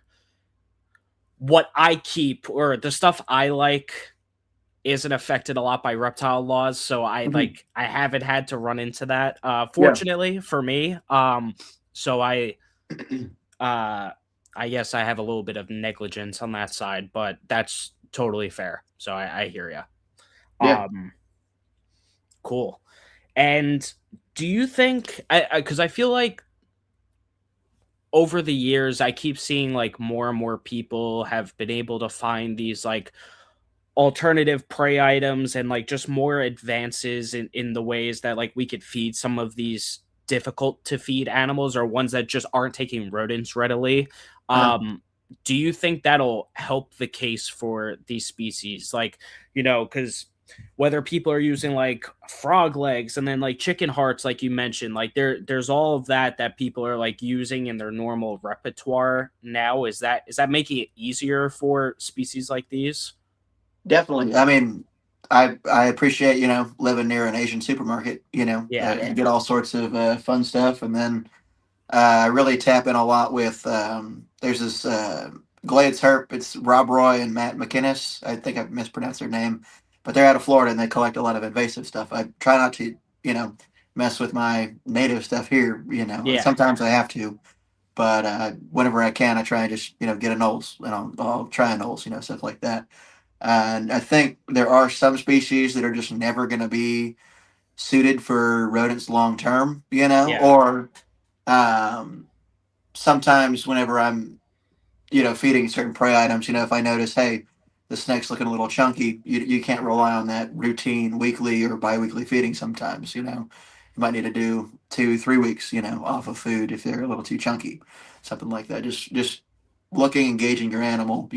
what I keep or the stuff I like isn't affected a lot by reptile laws, so Mhm. I haven't had to run into that, Yeah. fortunately for me, so uh, I guess I have a little bit of negligence on that side, but that's totally fair, so I hear you. Yeah. Cool, and do you think because I feel like over the years, I keep seeing, like, more and more people have been able to find these, like, alternative prey items and like just more advances in the ways that like we could feed some of these difficult to feed animals or ones that just aren't taking rodents readily. Uh, Do you think that'll help the case for these species, like, because whether people are using like frog legs and then like chicken hearts like you mentioned, like there's all of that people are like using in their normal repertoire now, is that making it easier for species like these? Definitely. I mean, I appreciate living near an Asian supermarket. Yeah. You get all sorts of fun stuff, and then I really tap in a lot with there's this Glades Herp. It's Rob Roy and Matt McInnes. I think I've mispronounced their name, but they're out of Florida and they collect a lot of invasive stuff. I try not to mess with my native stuff here. Yeah. Sometimes I have to, but whenever I can, I try and just get a Knowles, and I'll try a Knowles, stuff like that. And I think there are some species that are just never going to be suited for rodents long term, Yeah. or um, sometimes whenever I'm, feeding certain prey items, if I notice, hey, the snake's looking a little chunky, you can't rely on that routine weekly or biweekly feeding sometimes, You might need to do 2, 3 weeks, off of food if they're a little too chunky, something like that. Just looking, engaging your animal,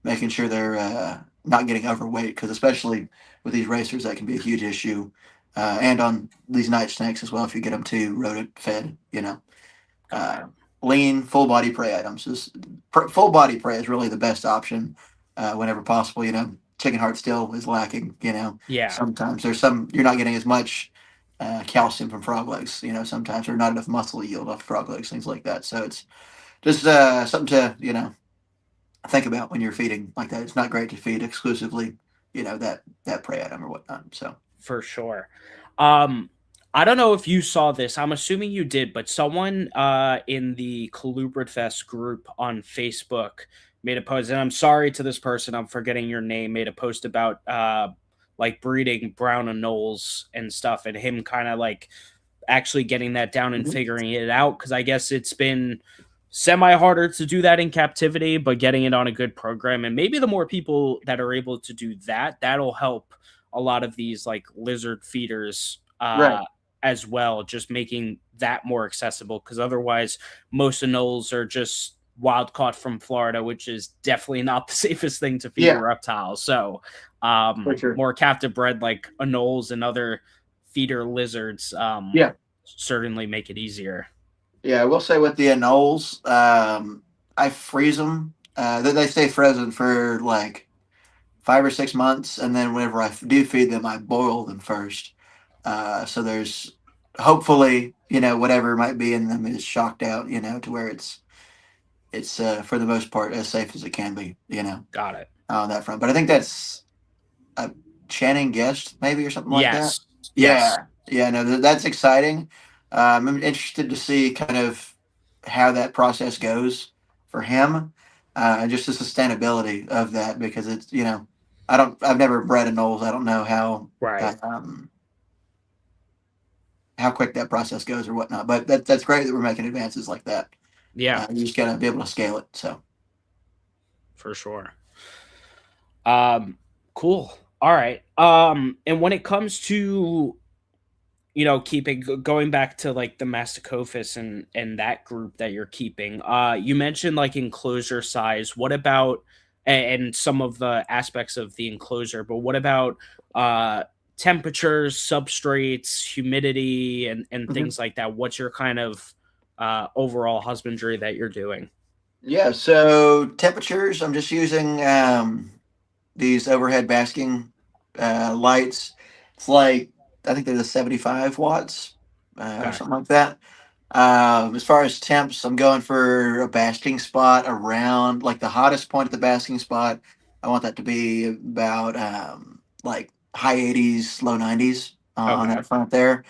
making sure they're not getting overweight, because especially with these racers, that can be a huge issue. And on these night snakes as well, if you get them too rodent fed, Got uh, it. lean, full body prey items. Full body prey is really the best option whenever possible. Chicken heart still is lacking. Yeah, Sometimes there's some you're not getting as much calcium from frog legs. Sometimes there's not enough muscle yield off frog legs, things like that. So it's just something to think about when you're feeding like that. It's not great to feed exclusively that prey item or whatnot. So for sure. Um, I don't know if you saw this. I'm assuming you did, but someone in the Colubrid Fest group on Facebook made a post, and I'm sorry to this person, I'm forgetting your name, made a post about like breeding brown anoles and stuff, and him kind of like actually getting that down and Mhm. figuring it out, because I guess it's been semi harder to do that in captivity, but getting it on a good program, and maybe the more people that are able to do that, that'll help a lot of these like lizard feeders Right. as well, just making that more accessible, because otherwise most anoles are just wild caught from Florida, which is definitely not the safest thing to feed your Yeah, reptiles. So for sure. more captive bred like anoles and other feeder lizards Yeah. certainly make it easier. Yeah, I will say with the anoles, I freeze them. They stay frozen for like 5 or 6 months, and then whenever I do feed them, I boil them first. So there's hopefully, whatever might be in them is shocked out, to where it's for the most part as safe as it can be, Got it. on that front. But I think that's a Channing guest maybe or something like that. Yes. Yes. Yeah, yeah, no, that's exciting. I'm interested to see kind of how that process goes for him, and just the sustainability of that because it's I've never bred a Knowles. I don't know Right. how quick that process goes or whatnot. But that's great that we're making advances like that. Yeah, You just gotta be able to scale it. So for sure. Um, cool. All right. And when it comes to keeping going back to like the Masticophis and that group that you're keeping, you mentioned like enclosure size. What about and some of the aspects of the enclosure, but what about uh temperatures, substrates, humidity, and mhm. things like that? What's your kind of overall husbandry that you're doing? Yeah. So temperatures. I'm just using these overhead basking lights. It's like I think they're the 75 watts or Okay. something like that. As far as temps, I'm going for a basking spot around like the hottest point at the basking spot. I want that to be about like high 80s, low 90s on Okay. that front there.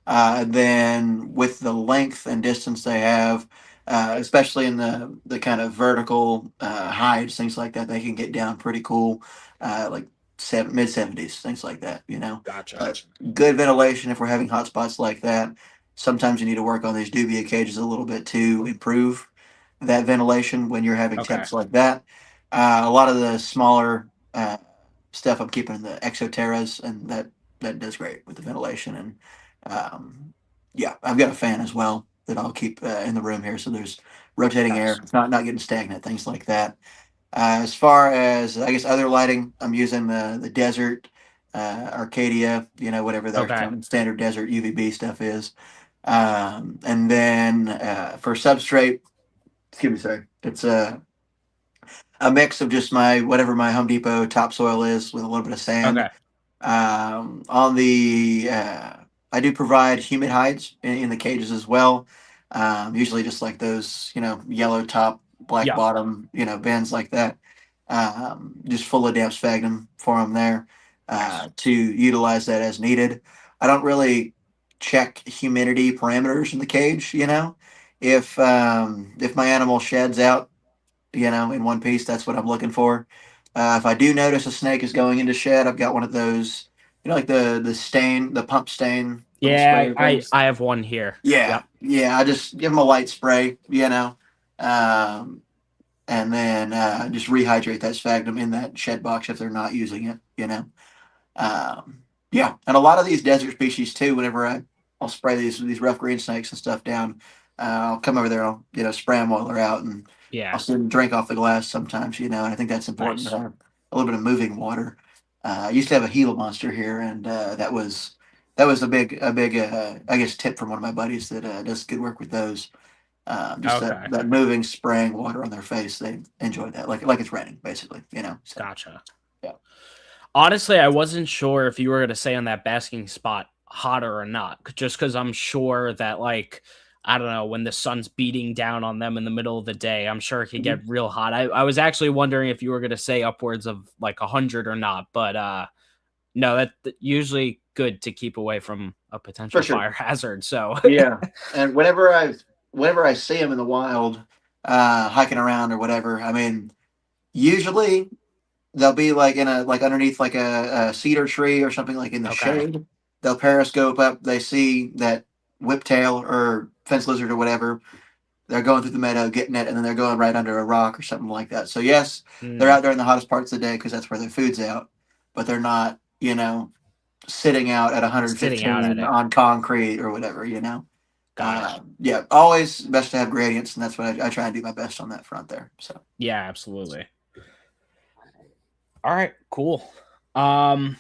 And then with the length and distance they have, especially in the kind of vertical hides, things like that, they can get down pretty cool, like mid 70s, things like that. Gotcha. Uh, Good ventilation if we're having hot spots like that. Sometimes you need to work on these dubia cages a little bit to improve that ventilation when you're having Okay. temps like that. A lot of the smaller stuff I'm keeping in the exoterras, and that does great with the ventilation. And yeah, I've got a fan as well that I'll keep in the room here, so there's rotating air. Nice. It's not getting stagnant, things like that. As far as I guess other lighting, I'm using the desert Arcadia, whatever their Okay. kind of standard desert UVB stuff is. And then for substrate, excuse me, sorry, it's a mix of just my whatever my Home Depot topsoil is with a little bit of sand. Okay. On the I do provide humid hides in the cages as well. Usually just like those, yellow top, black Yeah. bottom, bins like that. Just full of damp sphagnum for them there Nice. to utilize that as needed. I don't really check humidity parameters in the cage. If my animal sheds out, in one piece. That's what I'm looking for. If I do notice a snake is going into shed, I've got one of those, like the stain, the pump stain little Yeah, sprayer I things. I have one here. Yeah, Yep. yeah. I just give them a light spray, um, and then just rehydrate that sphagnum in that shed box if they're not using it. Yeah, and a lot of these desert species too. Whenever I'll spray these rough green snakes and stuff down, I'll come over there. I'll spray them while they're out, and I'll Yeah. see them drink off the glass sometimes. And I think that's important to Nice. have a little bit of moving water. I used to have a Gila monster here, and that was a big I guess tip from one of my buddies that does good work with those. Just that Okay. that moving, spraying water on their face. They enjoy that, like it's raining, basically. So Gotcha. yeah. Honestly, I wasn't sure if you were going to say on that basking spot hotter or not, just because I'm sure that, like, I don't know, when the sun's beating down on them in the middle of the day, I'm sure it could get Mhm. real hot. I was actually wondering if you were going to say upwards of like 100 or not, but no, that usually good to keep away from a For potential sure. fire hazard. So Yeah. And whenever I see them in the wild, hiking around or whatever, I mean, usually they'll be like in a like underneath like a cedar tree or something like in the okay. shade. They'll periscope up. They see that whiptail or fence lizard or whatever. They're going through the meadow, getting it, and then they're going right under a rock or something like that. So yes, they're Mm, out during the hottest parts of the day because that's where their food's out. But they're not, sitting out at sitting out at 115 it. on concrete or whatever. Got it. Yeah, always best to have gradients, and that's what I try and do my best on that front there. So Yeah, absolutely. All right, cool. Um,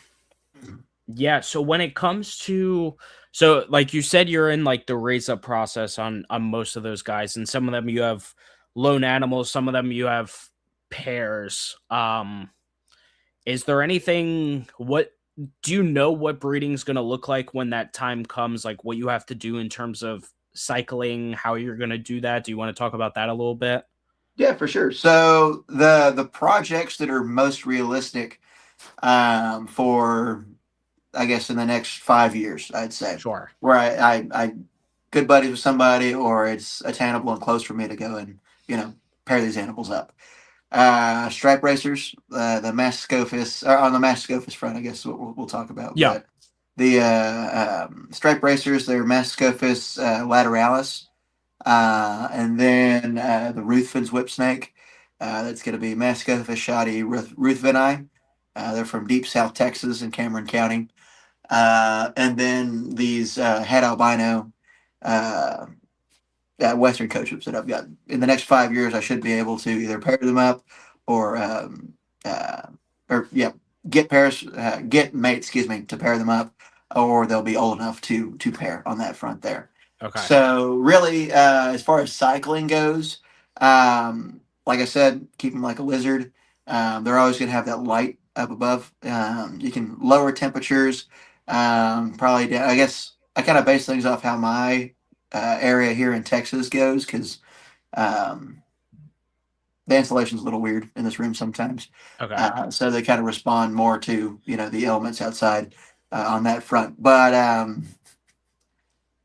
yeah, so when it comes to so like you said you're in like the raise up process on most of those guys, and some of them you have lone animals, some of them you have pairs. Is there anything what do you know what breeding is going to look like when that time comes, like what you have to do in terms of cycling, how you're going to do that? Do you want to talk about that a little bit? yeah, for sure. So the projects that are most realistic for I guess in the next 5 years, I'd say, Sure. where I good buddies with somebody, or it's attainable and close for me to go and pair these animals up. Stripe racers, the Mascophis, or on the Mascophis front, I guess is what we'll talk about. Yeah. But the stripe racers, they're Mascophis lateralis, and then the Ruthven's whip snake. That's going to be Mascophis shoddy Ruthveni. They're from deep South Texas in Cameron County. And then these het albino uh, Western coach whips that I've got. In the next 5 years, I should be able to either pair them up or, uh, yeah, get mates, excuse me, to pair them up, or they'll be old enough to pair on that front there. Okay. So really, as far as cycling goes, like I said, keep them like a lizard. They're always going to have that light up above. You can lower temperatures. Probably, I guess I kind of base things off how my area here in Texas goes because um, the insulation's a little weird in this room sometimes. Okay. So they kind of respond more to the elements outside on that front. But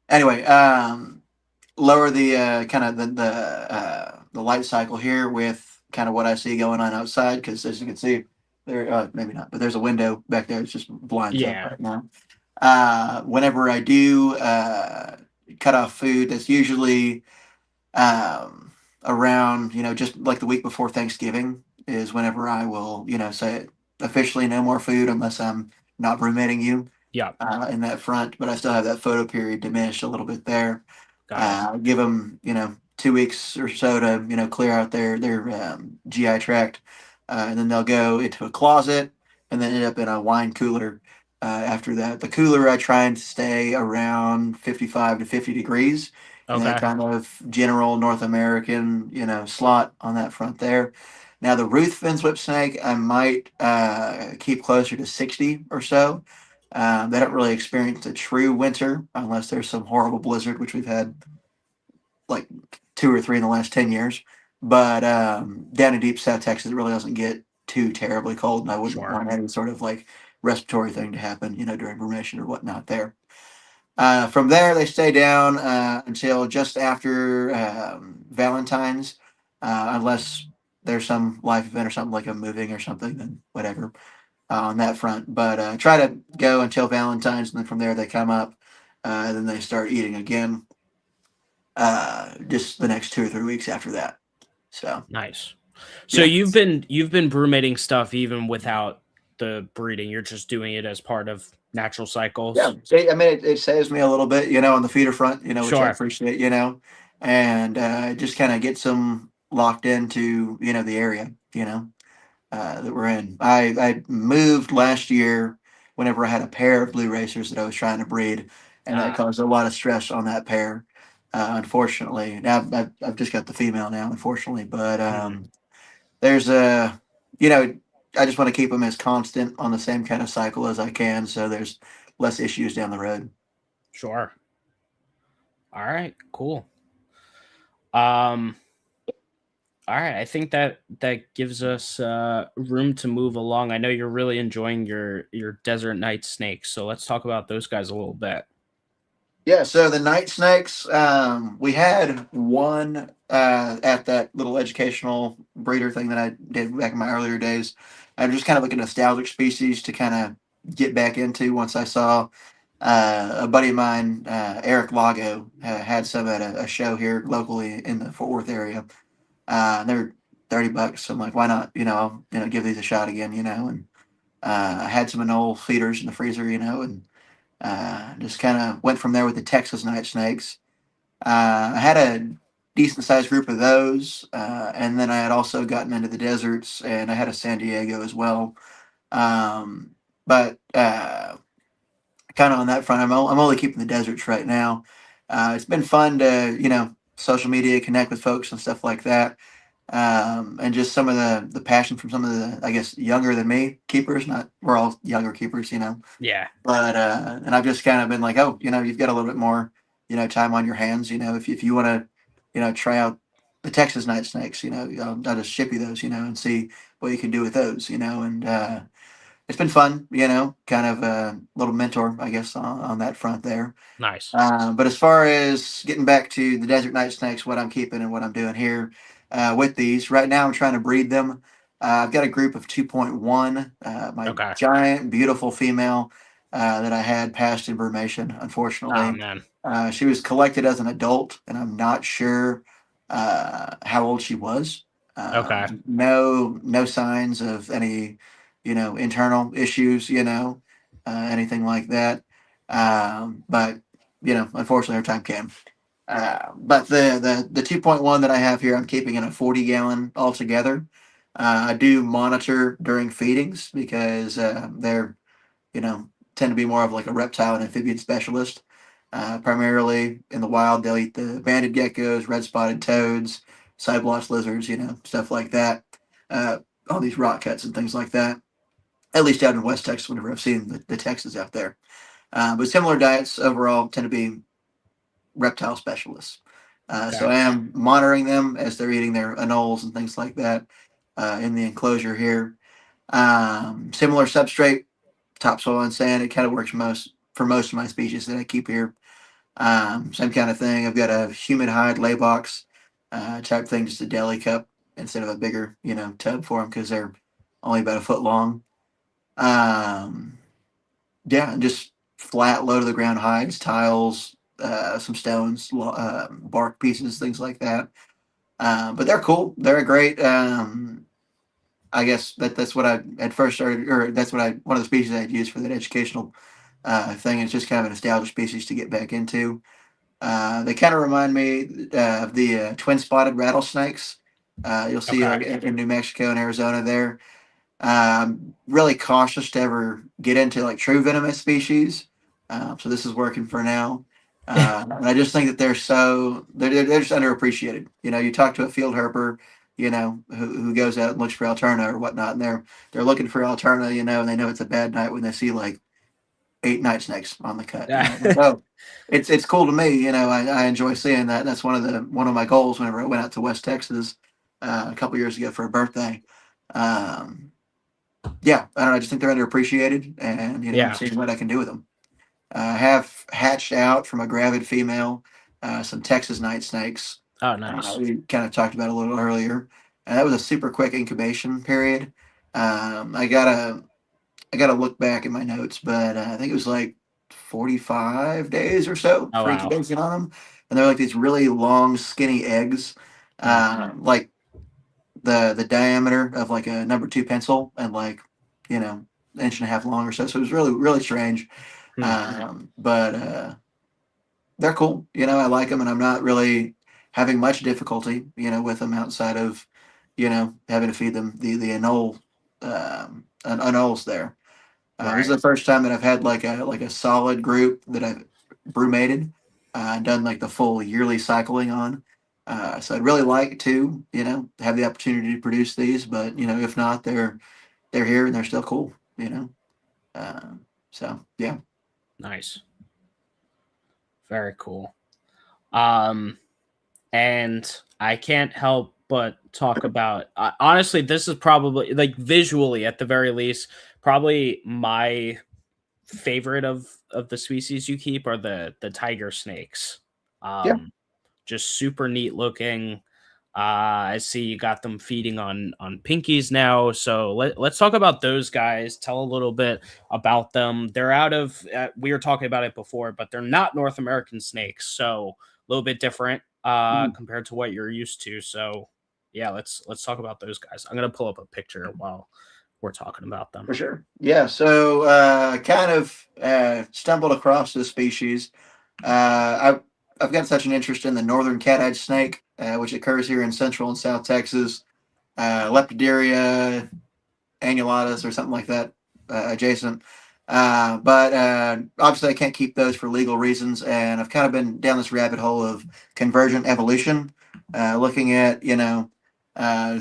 anyway, lower the kind of the light cycle here with kind of what I see going on outside because as you can see there maybe not but there's a window back there. It's just blinds up Yeah. right now. Whenever I do cut off food, that's usually around just like the week before Thanksgiving is whenever I will say officially no more food unless I'm not ruminating you Yeah. in that front, but I still have that photo period diminished a little bit there. Got it. Give them 2 weeks or so to clear out their GI tract, and then they'll go into a closet and then end up in a wine cooler. After that, the cooler I try and stay around 55 to 50 degrees in that Okay. kind of general North American slot on that front there. Now the Ruthven whip snake I might keep closer to 60 or so. They don't really experience a true winter unless there's some horrible blizzard, which we've had like 2 or 3 in the last 10 years. But down in deep South Texas, it really doesn't get too terribly cold, and I wouldn't Sure. want any sort of like respiratory thing to happen, during brumation or whatnot there. From there, they stay down until just after Valentine's, unless there's some life event or something like a moving or something, then whatever on that front. But try to go until Valentine's, and then from there they come up, and then they start eating again. Just the next 2 or 3 weeks after that. So Nice. So yeah, you've been brumating stuff even without the breeding. You're just doing it as part of natural yeah. cycles. I mean, it saves me a little bit, on the feeder front, which I Sure. appreciate, and just kind of gets them locked into the area, that we're in. I moved last year whenever I had a pair of blue racers that I was trying to breed, and that Ah. caused a lot of stress on that pair. Unfortunately, now I've just got the female now, unfortunately, but Mm, there's a, you know, I just want to keep them as constant on the same kind of cycle as I can, so there's less issues down the road. sure. All right. Cool. Um. All right, I think that gives us room to move along. I know you're really enjoying your desert night snakes, so let's talk about those guys a little bit. Yeah, so the night snakes, we had one at that little educational breeder thing that I did back in my earlier days. I'm just kind of like a nostalgic species to kind of get back into once I saw a buddy of mine, Eric Lago, had some at a show here locally in the Fort Worth area. They're $30. So I'm like, why not? Give these a shot again. And I had some Anole feeders in the freezer. And just kind of went from there with the Texas night snakes. I had a decent sized group of those, and then I had also gotten into the deserts, and I had a San Diego as well. Um, but kind of on that front, I'm only keeping the deserts right now. It's been fun to social media connect with folks and stuff like that, and just some of the passion from some of the, I guess, younger than me keepers. Not we're all younger keepers, Yeah, but and I've just kind of been like, oh, you've got a little bit more, time on your hands. If you want to, try out the Texas night snakes, I'll just ship you those, and see what you can do with those, and it's been fun, kind of a little mentor, I guess, on that front there. nice. But as far as getting back to the desert night snakes, what I'm keeping and what I'm doing here with these, right now I'm trying to breed them. I've got a group of 2.1, my Okay. giant, beautiful female that I had passed in brumation, Oh unfortunately. man. She was collected as an adult, and I'm not sure how old she was. Okay. No signs of any, internal issues, anything like that. But unfortunately, our time came. But the 2.1 that I have here, I'm keeping in a 40-gallon altogether. I do monitor during feedings because they're you know tend to be more of like a reptile and amphibian specialist. Primarily in the wild, they'll eat the banded geckos, red spotted toads, cyblotch lizards, stuff like that. Uh, all these rock cuts and things like that. At least out in West Texas, whenever I've seen the Texas out there. But similar diets overall tend to be reptile specialists. So Okay. I am monitoring them as they're eating their anoles and things like that in the enclosure here. Similar substrate, topsoil and sand. It kind of works most of my species that I keep here. Same kind of thing. I've got a humid hide lay box type thing, just a deli cup instead of a bigger, tub for them because they're only about a foot long. Um, yeah, and just flat, low to the ground hides, tiles, some stones, bark pieces, things like that. But they're cool. They're great. I guess that's what I had first started, or that's what I one of the species I'd used for that educational thing. It's just kind of a nostalgia species to get back into. They kind of remind me of the twin spotted rattlesnakes. You'll see Okay. like in New Mexico and Arizona there. Really cautious to ever get into like true venomous species. So this is working for now. And I just think that they're just underappreciated. You talk to a field herper, who goes out and looks for alterna or whatnot, and they're looking for alterna, and they know it's a bad night when they see like 8 night snakes on the cut. Yeah. Like, oh, it's cool to me. I enjoy seeing that. That's one of my goals whenever I went out to West Texas a couple years ago for a birthday. Um, yeah, I don't know. I just think they're underappreciated, and Yeah. seeing what I can do with them. I have hatched out from a gravid female some Texas night snakes. Oh, nice. We kind of talked about a little earlier, and that was a super quick incubation period. I gotta look back in my notes, but I think it was like 45 days or so Oh for wow. incubation on them, and they're like these really long, skinny eggs, Mm. like the diameter of like a number two pencil and like inch and a half long or so. So it was really really strange, Hmm. but they're cool. I like them, and I'm not really having much difficulty with them outside of having to feed them the anole anoles there. This is Right. the first time that I've had like a solid group that I've brumated, done like the full yearly cycling on. So I'd really like to, have the opportunity to produce these, but if not, they're here and they're still cool. So yeah. Nice. Very cool. Um, and I can't help but talk about honestly, this is probably like visually at the very least, probably my favorite of the species you keep are the tiger snakes. Yeah. Um, just super neat looking. I see you got them feeding on pinkies now. So let's talk about those guys. Tell a little bit about them. They're out of we were talking about it before, but they're not North American snakes, so a little bit different Mhm. compared to what you're used to. So yeah, let's talk about those guys. I'm gonna pull up a picture while we're talking about them. For sure. Yeah. So kind of stumbled across this species. I've got such an interest in the northern cat-eyed snake, which occurs here in central and south Texas. Lepidoptera annulatus or something like that adjacent. But obviously, I can't keep those for legal reasons, and I've kind of been down this rabbit hole of convergent evolution, looking at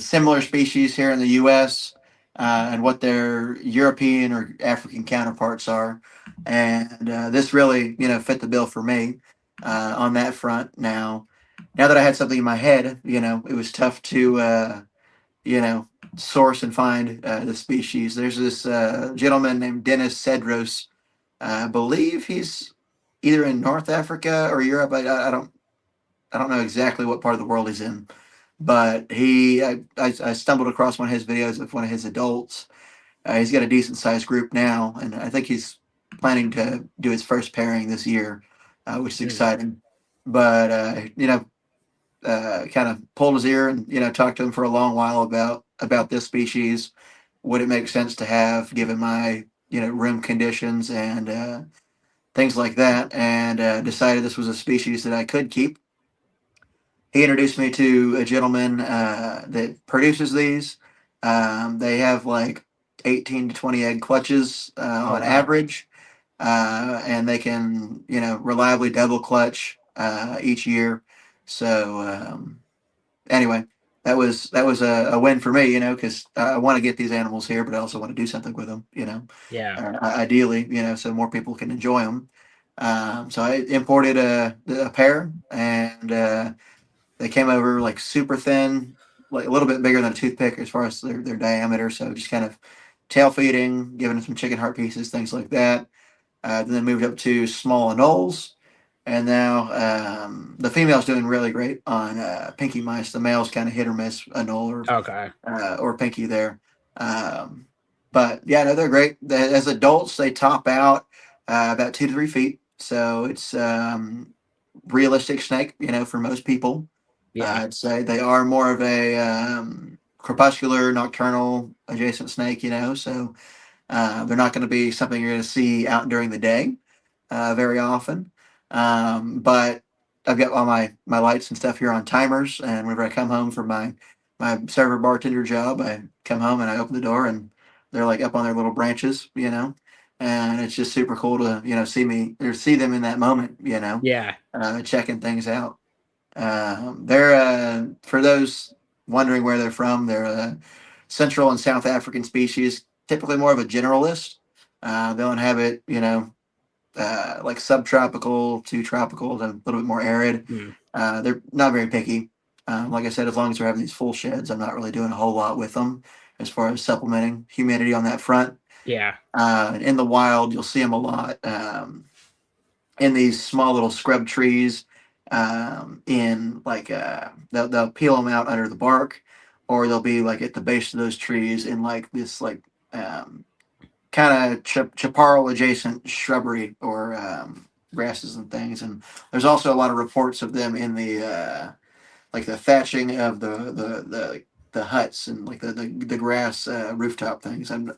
similar species here in the U.S. And what their European or African counterparts are, and this really fit the bill for me on that front. Now that I had something in my head, it was tough to you know, source and find the species. There's this gentleman named Dennis Cedros. I believe he's either in North Africa or Europe. I don't know exactly what part of the world he's in, but I stumbled across one of his videos of one of his adults. He's got a decent sized group now, and I think he's planning to do his first pairing this year, which is Mm, exciting. But kind of pulled his ear and talked to him for a long while about this species. Would it make sense to have given my room conditions and things like that? And decided this was a species that I could keep. He introduced me to a gentleman that produces these. They have like 18 to 20 egg clutches oh on wow. average, and they can reliably double clutch each year. So anyway, that was a win for me, because I want to get these animals here, but I also want to do something with them, Yeah. ideally, so more people can enjoy them. So I imported a pair, and they came over like super thin, like a little bit bigger than a toothpick as far as their diameter. So just kind of tail feeding, giving them some chicken heart pieces, things like that. Then they moved up to small anoles, and now the female's doing really great on pinky mice. The male's kind of hit or miss, anole Okay. or pinky there. Um, but yeah, no, they're great. As adults, they top out about 2 to 3 feet. So it's realistic snake, for most people. Yeah. I'd say they are more of a crepuscular, nocturnal adjacent snake, so they're not going to be something you're going to see out during the day very often. But I've got all my lights and stuff here on timers, and whenever I come home from my server bartender job, I come home and I open the door, and they're like up on their little branches, and it's just super cool to see me or see them in that moment, Yeah. checking things out. They're for those wondering where they're from, they're a Central and South African species, typically more of a generalist. They'll inhabit, like subtropical to tropical, a little bit more arid. Mm, They're not very picky. Like I said, as long as they're having these full sheds, I'm not really doing a whole lot with them as far as supplementing humidity on that front. yeah. In the wild, you'll see them a lot in these small little scrub trees. In like they'll peel them out under the bark, or they'll be like at the base of those trees in like this like um, kind of chaparral adjacent shrubbery or grasses and things. And there's also a lot of reports of them in the like the thatching of the huts and like the grass rooftop things. I'm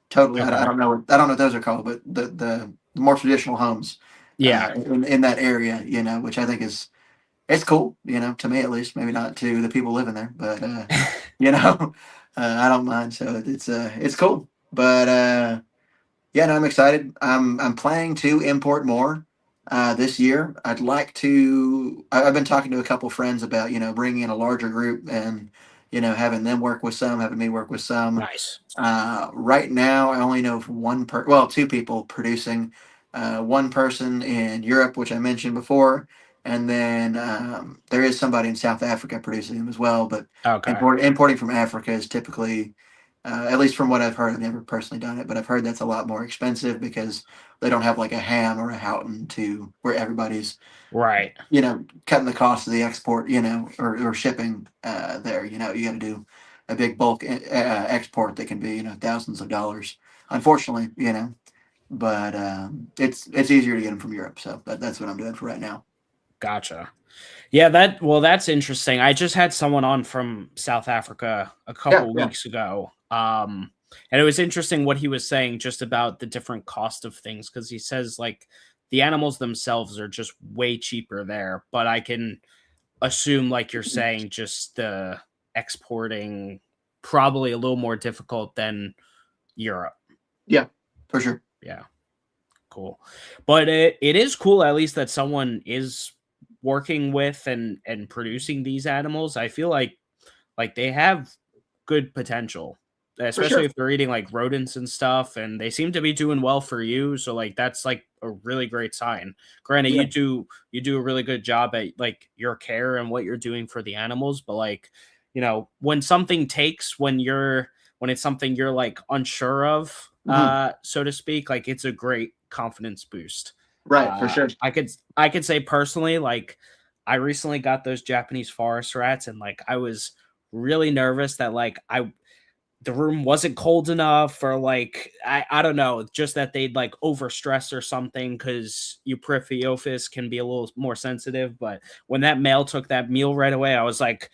totally I Okay. don't know I don't know what those are called, but the more traditional homes Yeah. in that area, which I think is it's cool, to me at least. Maybe not to the people living there, but you know, I don't mind. So it's cool. But yeah, no, I'm excited. I'm planning to import more this year. I'd like to. I've been talking to a couple friends about bringing in a larger group and having them work with some, having me work with some. Nice. Right now, I only know of two people producing. One person in Europe, which I mentioned before, and then there is somebody in South Africa producing them as well. But Okay. importing from Africa is typically, at least from what I've heard, I've never personally done it, but I've heard that's a lot more expensive because they don't have like a ham or a Houghton to where everybody's Right. cutting the cost of the export, or shipping there. You got to do a big bulk export that can be, thousands of dollars. Unfortunately, but it's easier to get them from Europe. So that's what I'm doing for right now. Gotcha. Yeah, that's interesting. I just had someone on from South Africa a Yeah, couple yeah. weeks ago. And it was interesting what he was saying just about the different cost of things because he says like the animals themselves are just way cheaper there, but I can assume like you're saying just the exporting probably a little more difficult than Europe. Yeah, for sure. Yeah. Cool. But it is cool at least that someone is working with and producing these animals. I feel like they have good potential, For especially sure. if they're eating like rodents and stuff and they seem to be doing well for you, so like that's like a really great sign. Granted, Yeah. you do a really good job at like your care and what you're doing for the animals, but like, when something takes when it's something you're like unsure of, Hmm. so to speak, like it's a great confidence boost. Right, for sure. I could say personally, like I recently got those Japanese forest rats, and like I was really nervous that like the room wasn't cold enough, or like I don't know, just that they'd like overstress or something because Eupriphyiophis can be a little more sensitive. But when that male took that meal right away, I was like,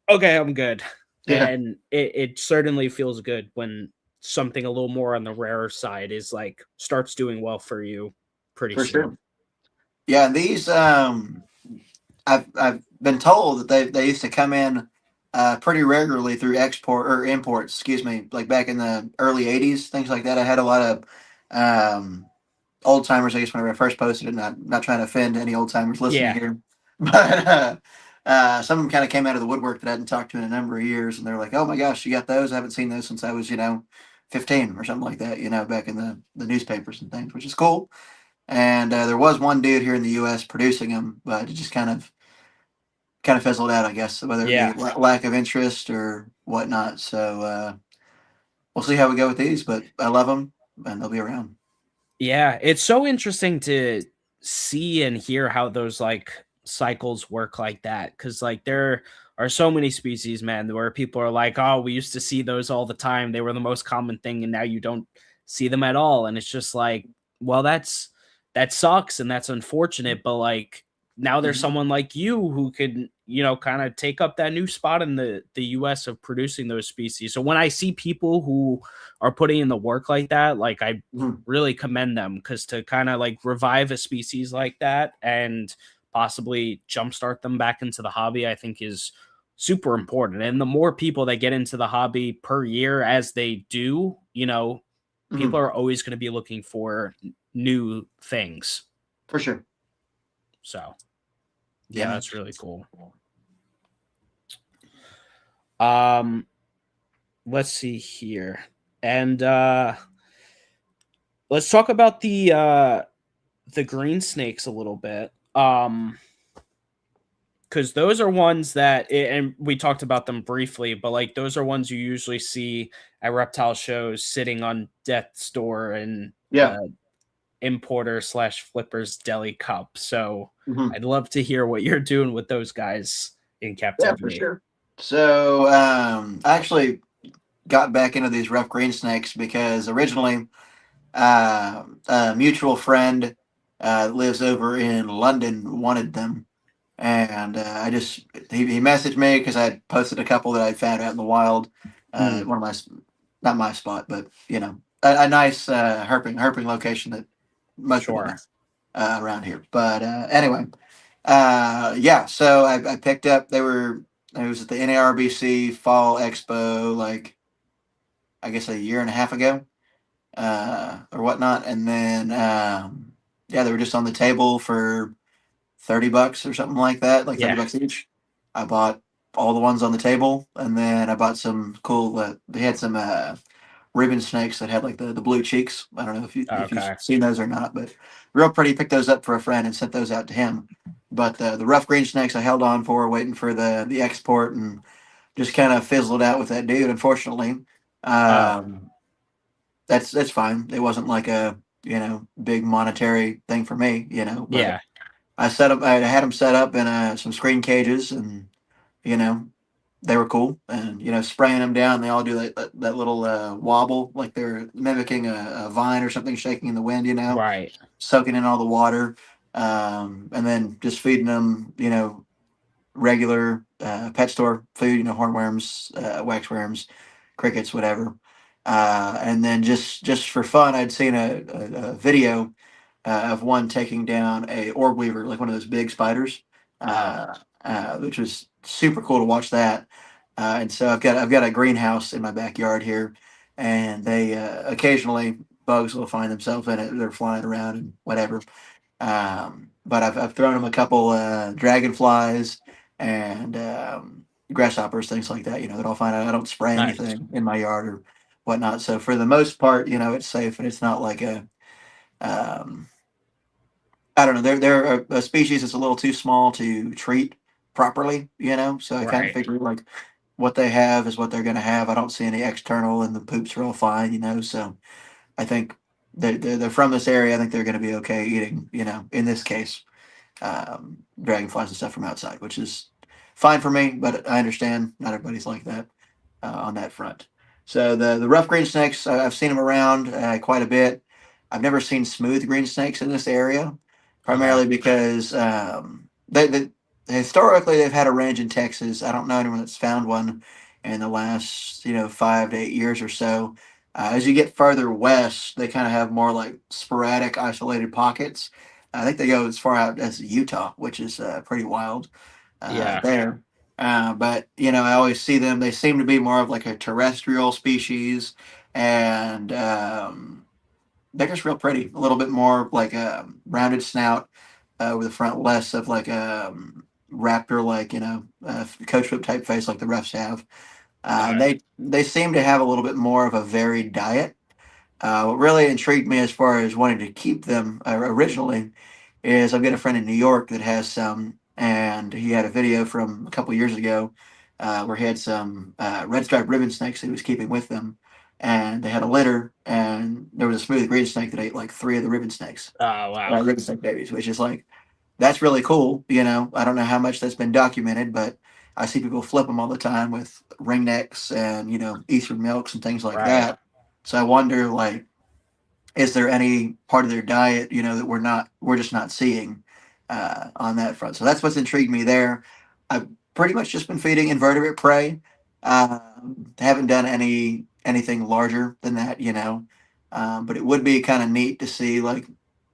okay, I'm good. Yeah, And it certainly feels good when something a little more on the rarer side is like starts doing well for you pretty for soon. sure. Yeah, and these I've been told that they used to come in pretty regularly through export or imports, excuse me, like back in the early '80s, things like that. I had a lot of old timers, I guess, whenever I first posted it. Not trying to offend any old timers listening Yeah. here, but some of them kind of came out of the woodwork that I hadn't talked to in a number of years, and they're like, "Oh my gosh, you got those? I haven't seen those since I was 15 or something like that. Back in the newspapers and things, which is cool." And there was one dude here in the U.S. producing them, but it just kind of fizzled out, I guess, whether it be Yeah. lack of interest or whatnot. So we'll see how we go with these, but I love them and they'll be around. Yeah, it's so interesting to see and hear how those like cycles work like that, cuz like there are so many species, man, where people are like, "Oh, we used to see those all the time. They were the most common thing and now you don't see them at all." And it's just like, well, that sucks and that's unfortunate, but like now there's Mhm. someone like you who could, kind of take up that new spot in the US of producing those species. So when I see people who are putting in the work like that, like I Mhm. really commend them because to kind of like revive a species like that and possibly jumpstart them back into the hobby, I think is super important. And the more people that get into the hobby per year as they do, people Mhm. are always going to be looking for new things. For sure. So, Yeah, yeah, man. that's really cool. Um, let's see here. And let's talk about the green snakes a little bit. Because those are ones that, and we talked about them briefly, but like those are ones you usually see at reptile shows sitting on death's door and Yeah. importer slash flippers deli cup. So Mhm. I'd love to hear what you're doing with those guys in Yeah, for captivity. sure. So I actually got back into these rough green snakes because originally a mutual friend that lives over in London wanted them. And he messaged me because I had posted a couple that I found out in the wild. Mm, One of not my spot, but a nice herping location that most people know sure. around here. But anyway, yeah. So I picked up. It was at the NARBC Fall Expo, like I guess a year and a half ago, or whatnot. And then yeah, they were just on the table for $30 or something like that, like thirty Yeah. bucks each. I bought all the ones on the table, and then I bought some cool. They had some ribbon snakes that had like the blue cheeks. I don't know if you've Okay. seen those or not, but real pretty. Picked those up for a friend and sent those out to him. But the rough green snakes I held on for, waiting for the export, and just kind of fizzled out with that dude. Unfortunately, Oh, um, that's fine. It wasn't like a big monetary thing for me, but yeah. I set up. I had them set up in some screen cages, and you know they were cool. And spraying them down, they all do that little wobble, like they're mimicking a vine or something shaking in the wind. Right. Soaking in all the water, and then just feeding them. Regular pet store food. Hornworms, waxworms, crickets, whatever. And then just for fun, I'd seen a video of one taking down a orb weaver, like one of those big spiders, Oh, which was super cool to watch that. And so I've got a greenhouse in my backyard here, and they occasionally bugs will find themselves in it. They're flying around and whatever. But I've thrown them a couple dragonflies and grasshoppers, things like that. That I'll find out. I don't spray nice. anything in my yard or whatnot. So for the most part, it's safe, and it's not like a um, I don't know. They're a species that's a little too small to treat properly. So I kind of Right. figure like what they have is what they're going to have. I don't see any external, and the poops are all fine. So I think they're from this area. I think they're going to be okay eating. In this case, dragonflies and stuff from outside, which is fine for me. But I understand not everybody's like that on that front. So the rough green snakes, I've seen them around quite a bit. I've never seen smooth green snakes in this area, Okay. primarily because they historically they've had a range in Texas. I don't know anyone that's found one in the last 5 to 8 years or so. As you get further west, they kind of have more like sporadic, isolated pockets. I think they go as far out as Utah, which is pretty wild Yeah. there. But I always see them. They seem to be more of like a terrestrial species, and they're just real pretty. A little bit more like a rounded snout with the front less of like a raptor, like coach whip type face like the refs have. Okay. They seem to have a little bit more of a varied diet. What really intrigued me as far as wanting to keep them originally is I've got a friend in New York that has some, and he had a video from a couple years ago where he had some red striped ribbon snakes that he was keeping with them, and they had a litter, and there was a smooth green snake that ate like three of the ribbon snakes, Oh, wow. ribbon snake babies, which is like that's really cool. I don't know how much that's been documented, but I see people flip them all the time with ringnecks and Eastern milks and things like Right. that. So I wonder, like, is there any part of their diet that we're just not seeing on that front? So that's what's intrigued me there. I've pretty much just been feeding invertebrate prey. Haven't done anything larger than that. But it would be kind of neat to see, like,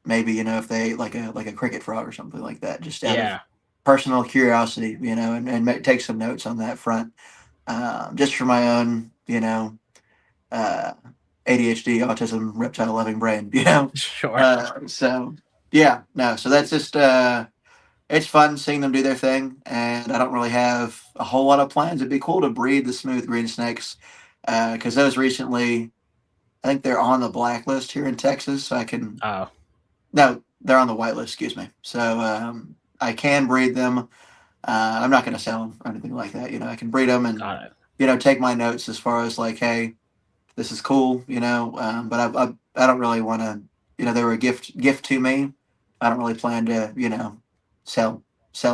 maybe if they ate like a cricket frog or something like that, just out of Yeah. personal curiosity, and take some notes on that front, just for my own uh, ADHD, autism, reptile loving brain, Sure. So yeah, no, so that's just it's fun seeing them do their thing, and I don't really have a whole lot of plans. It'd be cool to breed the smooth green snakes because those recently, I think they're on the blacklist here in Texas, so I can Oh, no, they're on the white list. Excuse me. So I can breed them. I'm not going to sell them or anything like that. I can breed them and got it. take my notes as far as like, hey, this is cool, but I don't really want to, they were a gift to me. I don't really plan to, sell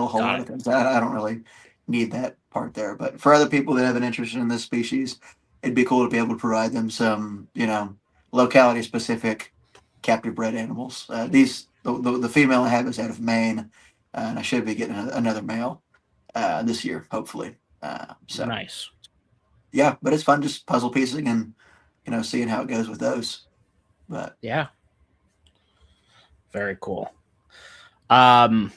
a whole Got lot it. of things. I don't really need that part there. But for other people that have an interest in this species, it'd be cool to be able to provide them some, locality specific captive bred animals. The female I have is out of Maine, and I should be getting another male this year, hopefully. So Nice. yeah, but it's fun just puzzle piecing and seeing how it goes with those. But Yeah. Very cool. Um,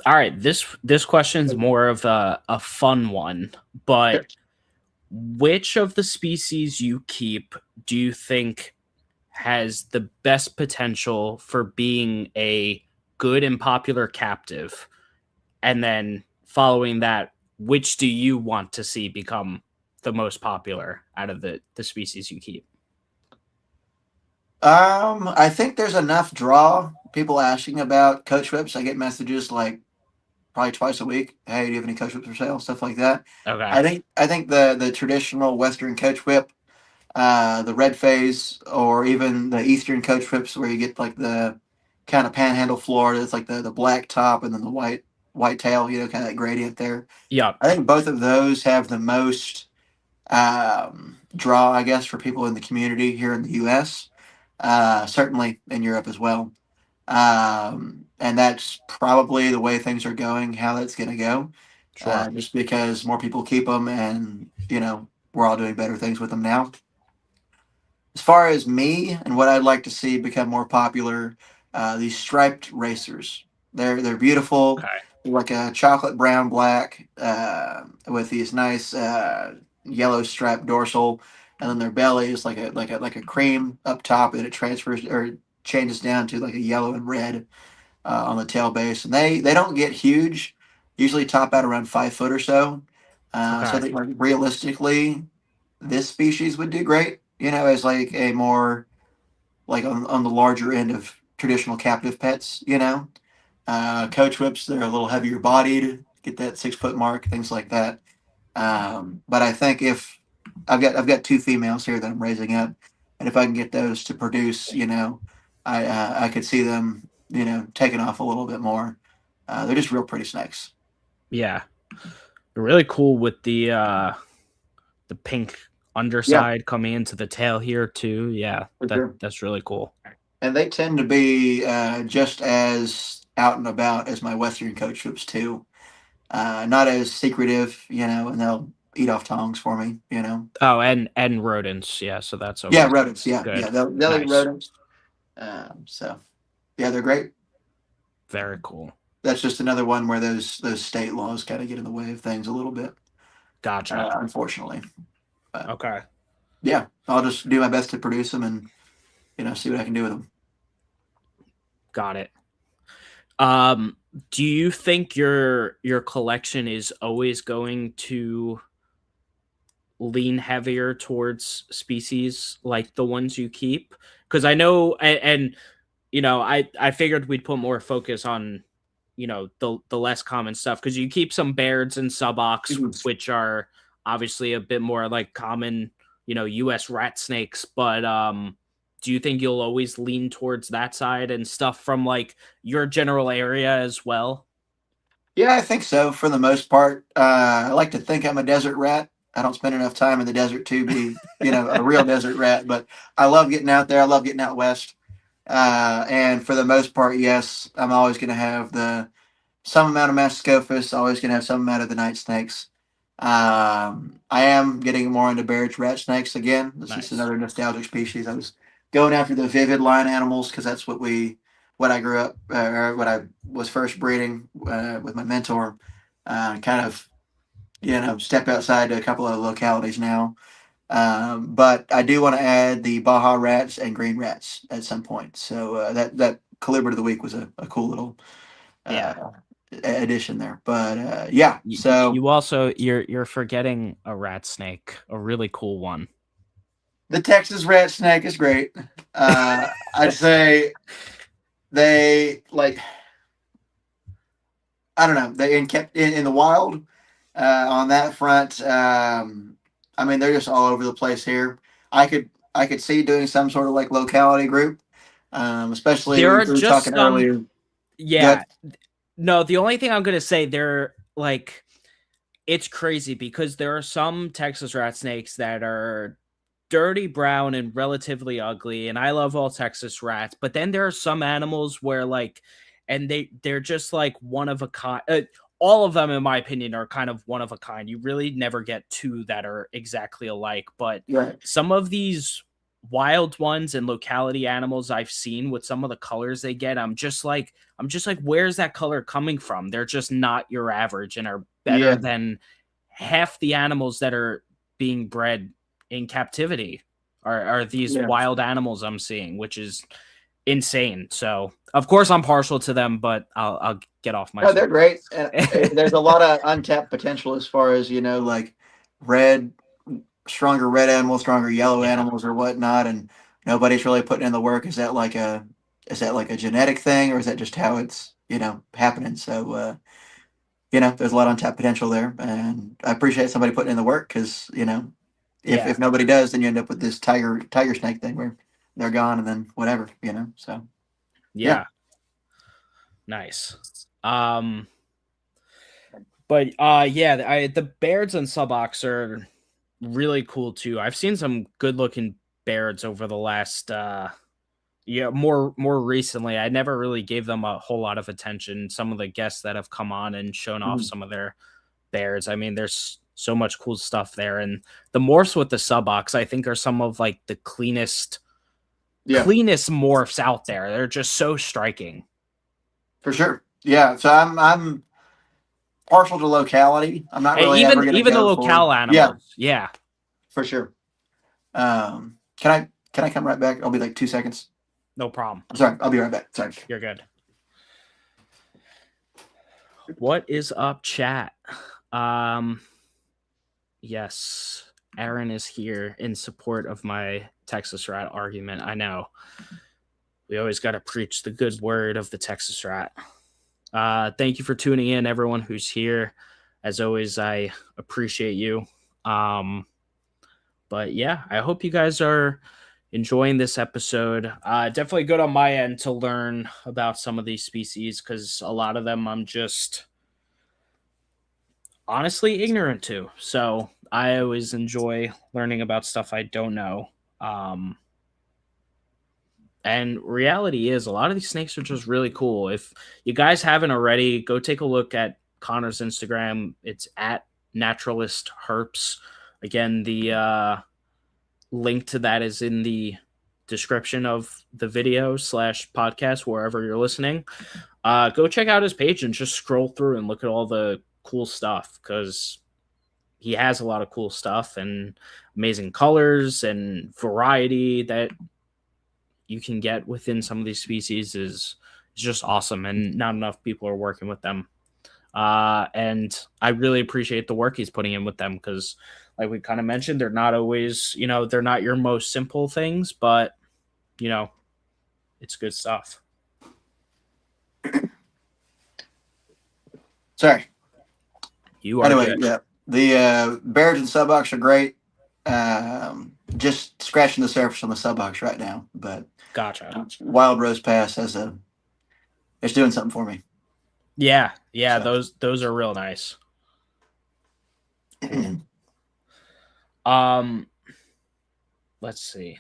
all right. This question's more of a fun one, but sure. which of the species you keep do you think has the best potential for being a good and popular captive? And then following that, which do you want to see become the most popular out of the species you keep? I think there's enough draw. People asking about coach whips. I get messages like probably twice a week. Hey, do you have any coach whips for sale? Stuff like that. Okay. I think the traditional Western coach whip, the red phase, or even the Eastern coach whips, where you get like the kind of panhandle Florida. It's like the black top and then the white tail. Kind of that gradient there. Yep. I think both of those have the most draw, I guess, for people in the community here in the U.S. Certainly in Europe as well. And that's probably the way things are going, how that's going to go, Sure. just because more people keep them and, we're all doing better things with them now. As far as me and what I'd like to see become more popular, these striped racers. They're beautiful, Okay. like a chocolate brown black with these nice yellow striped dorsal, and then their belly is like a cream up top, and it transfers or changes down to like a yellow and red on the tail base. And they don't get huge, usually top out around 5 foot or so. So I Okay. think like realistically, this species would do great, as like a more like on the larger end of traditional captive pets. Coach whips, they're a little heavier bodied, get that 6 foot mark, things like that. But I think if I've got two females here that I'm raising up, and if I can get those to produce, I could see them, taking off a little bit more. They're just real pretty snakes. Yeah. Really cool with the pink Yeah, underside coming into the tail here too. Yeah. for That sure. that's really cool. And they tend to be just as out and about as my Western coach whips too. Not as secretive, and they'll eat off tongs for me. Oh, and rodents. Yeah, so that's Yeah, always rodents. Yeah, yeah, good. they'll eat Nice. rodents. So yeah, they're great. Very cool. That's just another one where those state laws kind of get in the way of things a little bit, Gotcha. unfortunately. But Okay. yeah, I'll just do my best to produce them and see what I can do with them. Got it. Do you think your collection is always going to lean heavier towards species like the ones you keep? Because I know, and I figured we'd put more focus on the less common stuff because you keep some Bairds and Subocs, Mhm. which are obviously a bit more like common, U.S. rat snakes. But do you think you'll always lean towards that side and stuff from like your general area as well? Yeah, I think so for the most part. I like to think I'm a desert rat. I don't spend enough time in the desert to be, a real desert rat, but I love getting out there. I love getting out west. And for the most part, yes, I'm always going to have the some amount of Mascophis, always going to have some amount of the night snakes. I am getting more into Barrett's rat snakes again. This is Nice. another nostalgic species. I was going after the vivid line animals because that's what I grew up, or what I was first breeding with my mentor. Kind of, step outside to a couple of localities now. But I do want to add the Baja rats and green rats at some point. So that Colubrid of the week was a cool little Yeah. uh, addition there. But yeah, so You also you're forgetting a rat snake, a really cool one. the Texas rat snake is great. I'd say they like, I don't know, they kept in the wild on that front. I mean, they're just all over the place here. I could see doing some sort of like locality group, especially There we are were just talking some, earlier. yeah. Good. No, the only thing I'm gonna say, they're like, it's crazy because there are some Texas rat snakes that are dirty brown and relatively ugly, and I love all Texas rats. But then there are some animals where like, and they're just like one of a kind. All of them, in my opinion, are kind of one of a kind. You really never get two that are exactly alike. But Right. some of these wild ones and locality animals I've seen with some of the colors they get, I'm just like, where's that color coming from? They're just not your average and are better Yeah. than half the animals that are being bred in captivity are these Yeah. wild animals I'm seeing, which is insane. So of course I'm partial to them, but I'll get off my No, they're great. And soapbox. there's a lot of untapped potential as far as, like red, stronger red animals, stronger yellow Yeah. animals or whatnot. And, nobody's really putting in the work. Is that like a genetic thing, or is that just how it's happening? So there's a lot of untapped potential there, and I appreciate somebody putting in the work because Yeah. if nobody does, then you end up with this tiger snake thing where they're gone and then whatever. So yeah. Yeah. Nice. Um, but yeah, the Bairds and Subocs are really cool too. I've seen some good looking Bairds over the last yeah, more recently. I never really gave them a whole lot of attention. Some of the guests that have come on and shown off Mhm. some of their Bears. I mean, there's so much cool stuff there. And the morphs with the Subocs, I think, are some of like the Yeah, cleanest morphs out there. They're just so striking. for sure. Yeah, so I'm partial to locality. I'm not And really ever gonna even the go for locale yeah, animals. Yeah, for sure. Can I come right back? I'll be like 2 seconds. no problem. I'm sorry, I'll be right back. Sorry. You're good. What is up, chat? Um, yes, Aaron is here in support of my Texas rat argument. I know. We always got to preach the good word of the Texas rat. Thank you for tuning in, everyone who's here. As always, I appreciate you. Um, but yeah, I hope you guys are enjoying this episode. Definitely good on my end to learn about some of these species because a lot of them I'm just honestly ignorant to. So I always enjoy learning about stuff I don't know. And reality is a lot of these snakes are just really cool. If you guys haven't already, go take a look at Connor's Instagram. It's at Naturalist Herps. Again, the link to that is in the description of the video slash podcast, wherever you're listening. Go check out his page and just scroll through and look at all the cool stuff because he has a lot of cool stuff and amazing colors and variety that you can get within some of these species is just awesome, and not enough people are working with them. And I really appreciate the work he's putting in with them because, like we kind of mentioned, they're not always, they're not your most simple things, but you know, it's good stuff. Sorry. You are Anyway, good. yeah, the Bears and Subbox are great. Just scratching the surface on the Subbox right now, but Gotcha. Wild Rose Pass it's doing something for me. Yeah, yeah, So those are real nice. Cool. Um, let's see.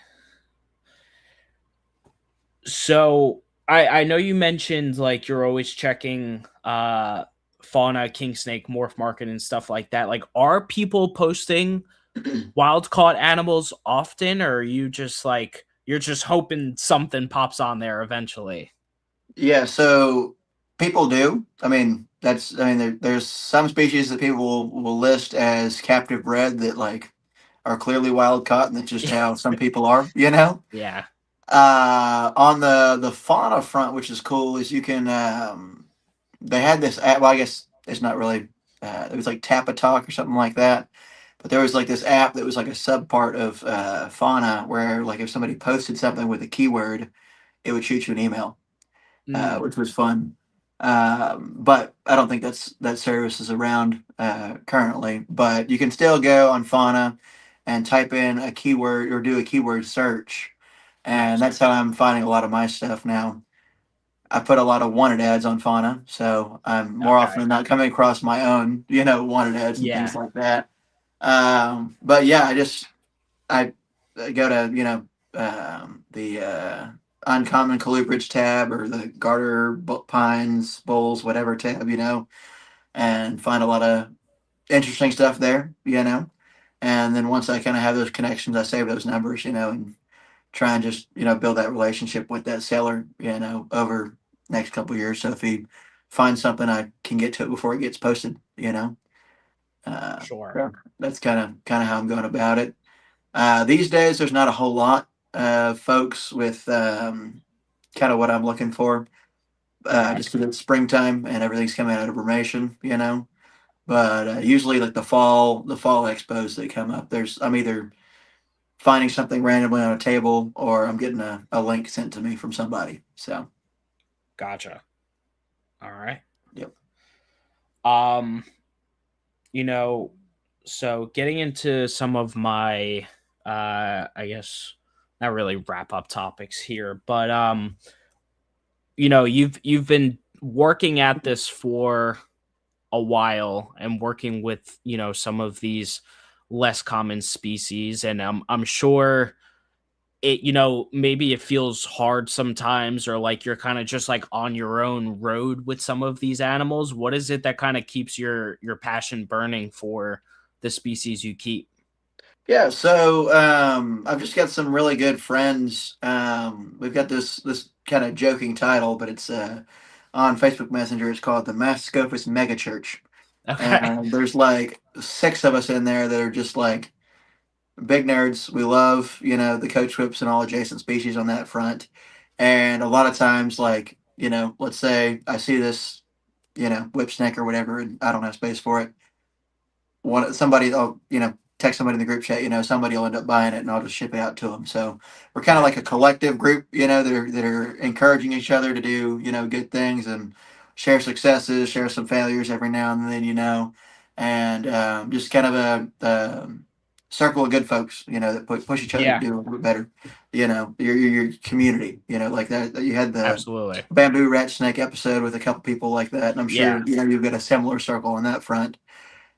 So I know you mentioned like you're always checking fauna, king snake, morph market, and stuff like that. Like, are people posting wild caught animals often, or are you just like you're just hoping something pops on there eventually? yeah, so people do. There's some species that people will list as captive bred that like are clearly wild caught, and that's just how some people are. Yeah. On the fauna front, which is cool, is you can they had this app. Well, I guess it's not really. It was like Tap a Talk or something like that. But there was like this app that was like a sub part of fauna, where like if somebody posted something with a keyword, it would shoot you an email, Mm, which was fun. But I don't think that service is around currently. But you can still go on fauna and type in a keyword or do a keyword search, and nice. that's how I'm finding a lot of my stuff now. I put a lot of wanted ads on fauna, so I'm more often Okay. than not coming across my own, wanted ads and things Yeah. like that. But yeah, I go to the uncommon colubrids tab or the garter pines bowls whatever tab, and find a lot of interesting stuff there. And then once I kind of have those connections, I save those numbers, and try and just build that relationship with that seller, over next couple of years. So if he finds something, I can get to it before it gets posted. Sure. So that's kind of how I'm going about it. These days, there's not a whole lot of folks with kind of what I'm looking for. Okay. Just because it's springtime and everything's coming out of formation. But usually, like the fall expos that come up, I'm either finding something randomly on a table, or I'm getting a link sent to me from somebody. So, Gotcha. All right. yep. Um, you know, so getting into some of my I guess not really wrap up topics here, but you've been working at this for a while and working with, some of these less common species, and I'm sure it, maybe it feels hard sometimes, or like you're kind of just like on your own road with some of these animals. What is it that kind of keeps your passion burning for the species you keep? Yeah, so I've just got some really good friends. We've got this kind of joking title, but it's on Facebook Messenger. It's called the Mascopus Mega Church, Okay. and there's like six of us in there that are just like big nerds. We love the coach whips and all adjacent species on that front, and a lot of times, like let's say I see this whip snake or whatever, and I don't have space for it. Somebody will text somebody in the group chat, somebody will end up buying it, and I'll just ship it out to them. So we're kind of Right. like a collective group, that are encouraging each other to do good things and share successes, share some failures every now and then, and just kind of a circle of good folks, that push each other to Yeah, do a little bit better. Your community, like that. You had the absolutely. bamboo rat snake episode with a couple people like that, and I'm Yeah. sure you've got a similar circle on that front.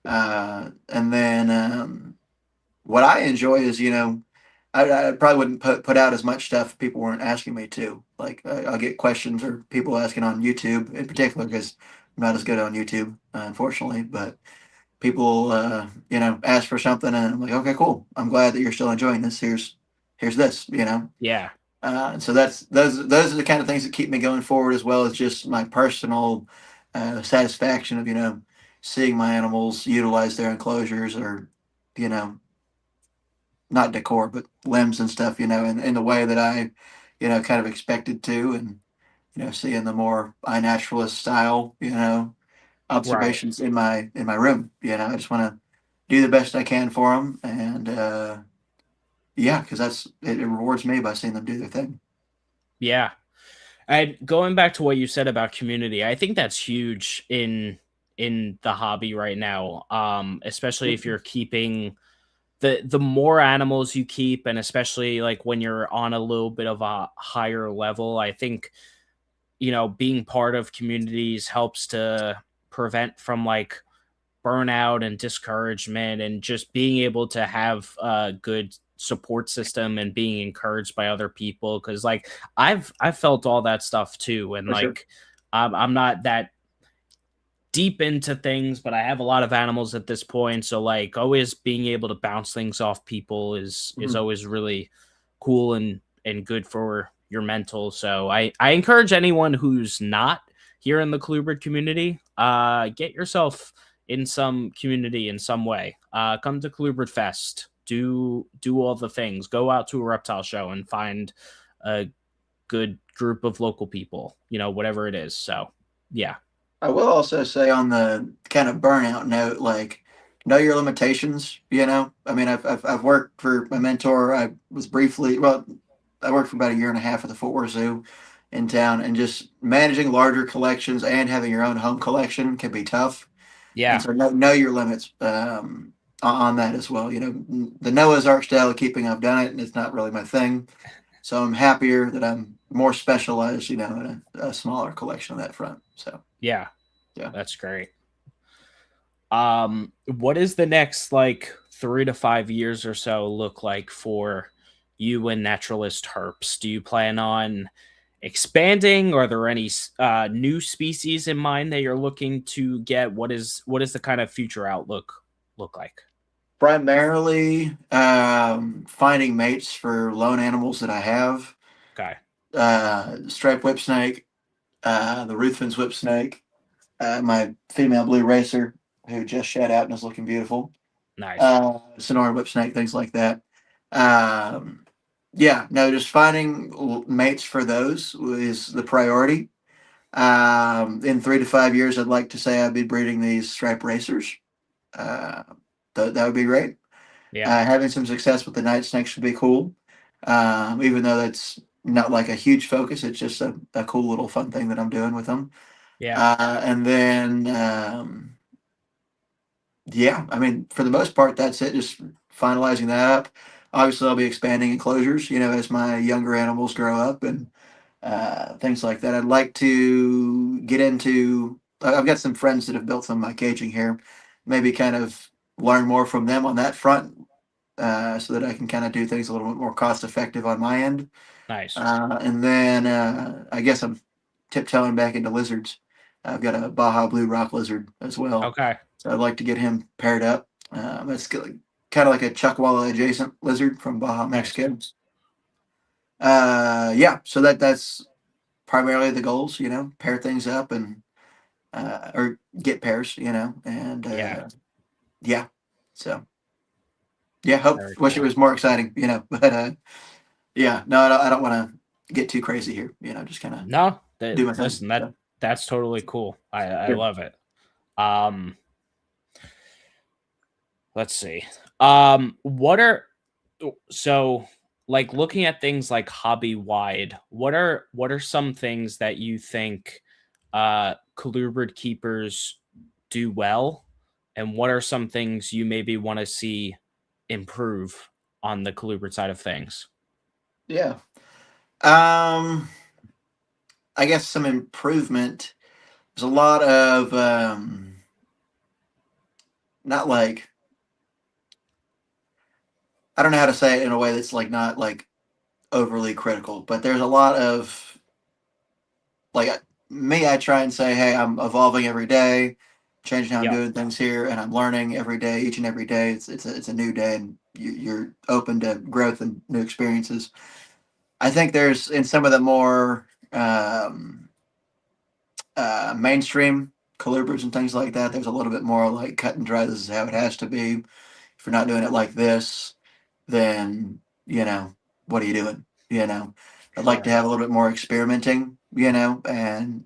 And then what I enjoy is, I probably wouldn't put out as much stuff if people weren't asking me to. Like, I'll get questions or people asking on YouTube in particular because I'm not as good on YouTube, unfortunately. But people, ask for something, and I'm like, okay, cool. I'm glad that you're still enjoying this. Here's this. Yeah. And so those are the kind of things that keep me going forward, as well as just my personal satisfaction of seeing my animals utilize their enclosures, or you know not decor but limbs and stuff, in the way that I kind of expected to, and seeing the more iNaturalist style Right. observations in my room. I just want to do the best I can for them, and yeah, because it rewards me by seeing them do their thing. Yeah. And going back to what you said about community, I think that's huge in the hobby right now. Especially if you're keeping the more animals you keep, and especially like when you're on a little bit of a higher level, I think, being part of communities helps to prevent from like burnout and discouragement, and just being able to have a good support system and being encouraged by other people, because like I've felt all that stuff too, and For sure. like I'm not that deep into things, but I have a lot of animals at this point, so like always being able to bounce things off people is Mhm. always really cool and good for your mental. So I encourage anyone who's not here in the Colubrid community, get yourself in some community in some way. Come to Colubrid Fest, do all the things, go out to a reptile show and find a good group of local people, whatever it is. So yeah. I will also say, on the kind of burnout note, like, know your limitations. I mean, I've worked for my mentor. I was briefly, well, I worked for about a year and a half at the Fort Worth Zoo in town, and just managing larger collections and having your own home collection can be tough. And Yeah. so know your limits on that as well. The Noah's Ark style of keeping, I've done it, and it's not really my thing. So I'm happier that I'm more specialized, in a smaller collection on that front. So Yeah. yeah. That's great. What is the next like 3 to 5 years or so look like for you and Naturalist Herps? Do you plan on expanding? Are there any new species in mind that you're looking to get? What is the kind of future outlook look like? Primarily finding mates for lone animals that I have. Okay. Striped whip snake, the Ruthven's whip snake, my female blue racer who just shed out and is looking beautiful. Nice. Sonora whip snake, things like that. Um, yeah, no, just finding mates for those is the priority. In 3 to 5 years, I'd like to say I'd be breeding these stripe racers. Uh, that would be great. Yeah. Having some success with the night snakes would be cool. Even though that's not like a huge focus, it's just a cool little fun thing that I'm doing with them. Yeah. And then, yeah, I mean, for the most part, that's it. Just finalizing that up. Obviously, I'll be expanding enclosures, as my younger animals grow up and things like that. I'd like to get into. I've got some friends that have built some of my caging here. Maybe kind of learn more from them on that front, so that I can kind of do things a little bit more cost effective on my end. Nice. And then I guess I'm tiptoeing back into lizards. I've got a Baja Blue Rock Lizard as well. Okay. So I'd like to get him paired up. That's kind of like a Chuckwalla adjacent lizard from Baja, Nice. Mexico. Yeah, so that's primarily the goals, pair things up and or get pairs, and Yeah. yeah. So yeah, hope Very wish it cool. was more exciting, but yeah, no, I don't want to get too crazy here, just kind of No, do my thing. listen, So that's totally cool. I yeah. love it. Um, let's see. What are so like looking at things like hobby wide, what are some things that you think colubrid keepers do well, and what are some things you maybe want to see improve on the colubrid side of things? Yeah. Um, I guess some improvement. There's a lot of not like I don't know how to say it in a way that's like not like overly critical, but there's a lot of like me. I try and say, hey, I'm evolving every day, changing how I'm Yep. doing things here, and I'm learning every day, each and every day. It's a new day, and you're open to growth and new experiences. I think there's in some of the more mainstream colubrids and things like that. There's a little bit more like cut and dry. This is how it has to be. If you're not doing it like this, then what are you doing? I'd like to Sure. have a little bit more experimenting. And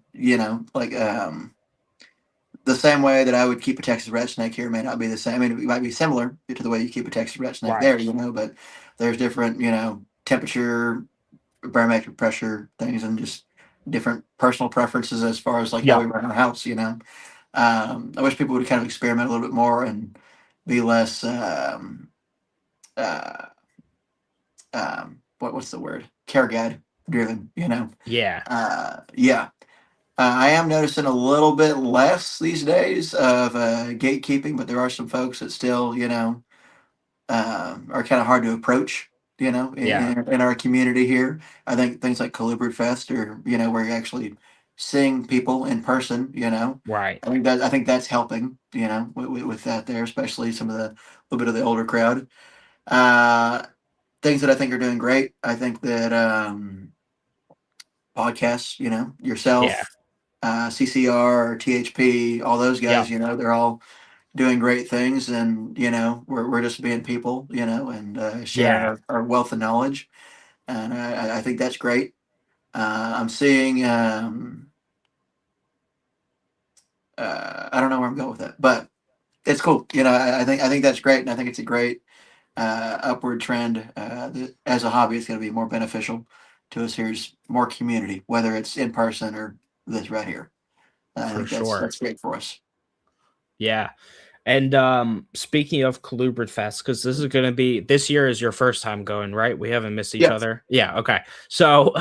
like the same way that I would keep a Texas red snake here may not be the same. I mean, it might be similar to the way you keep a Texas red snake Right. there. But there's different temperature, barometric pressure things, and just different personal preferences as far as like how we Yep. run our house. I wish people would kind of experiment a little bit more and be less uh, what's the word, care guide driven. Yeah. Yeah. I am noticing a little bit less these days of gatekeeping, but there are some folks that still, are kind of hard to approach. Yeah. In our community here, I think things like Colubrid Fest, or where you're actually seeing people in person. Right. I think that's helping. With that there, especially some of the little bit of the older crowd. Uh, Things that I think are doing great. I think that podcasts, Yeah. yourself, CCR, THP, all those guys, Yep. they're all doing great things, and we're just being people, and sharing Yeah. our wealth of knowledge, and I think that's great. I'm seeing I don't know where I'm going with that, but it's cool. I think that's great, and I think it's a great upward trend. That as a hobby, it's going to be more beneficial to us. Here's more community, whether it's in person or this right here. I For think that's sure. that's great for us. Yeah. And speaking of Colubrid Fest, because this year is your first time going, right? We haven't missed each Yeah. other. Yeah, okay. So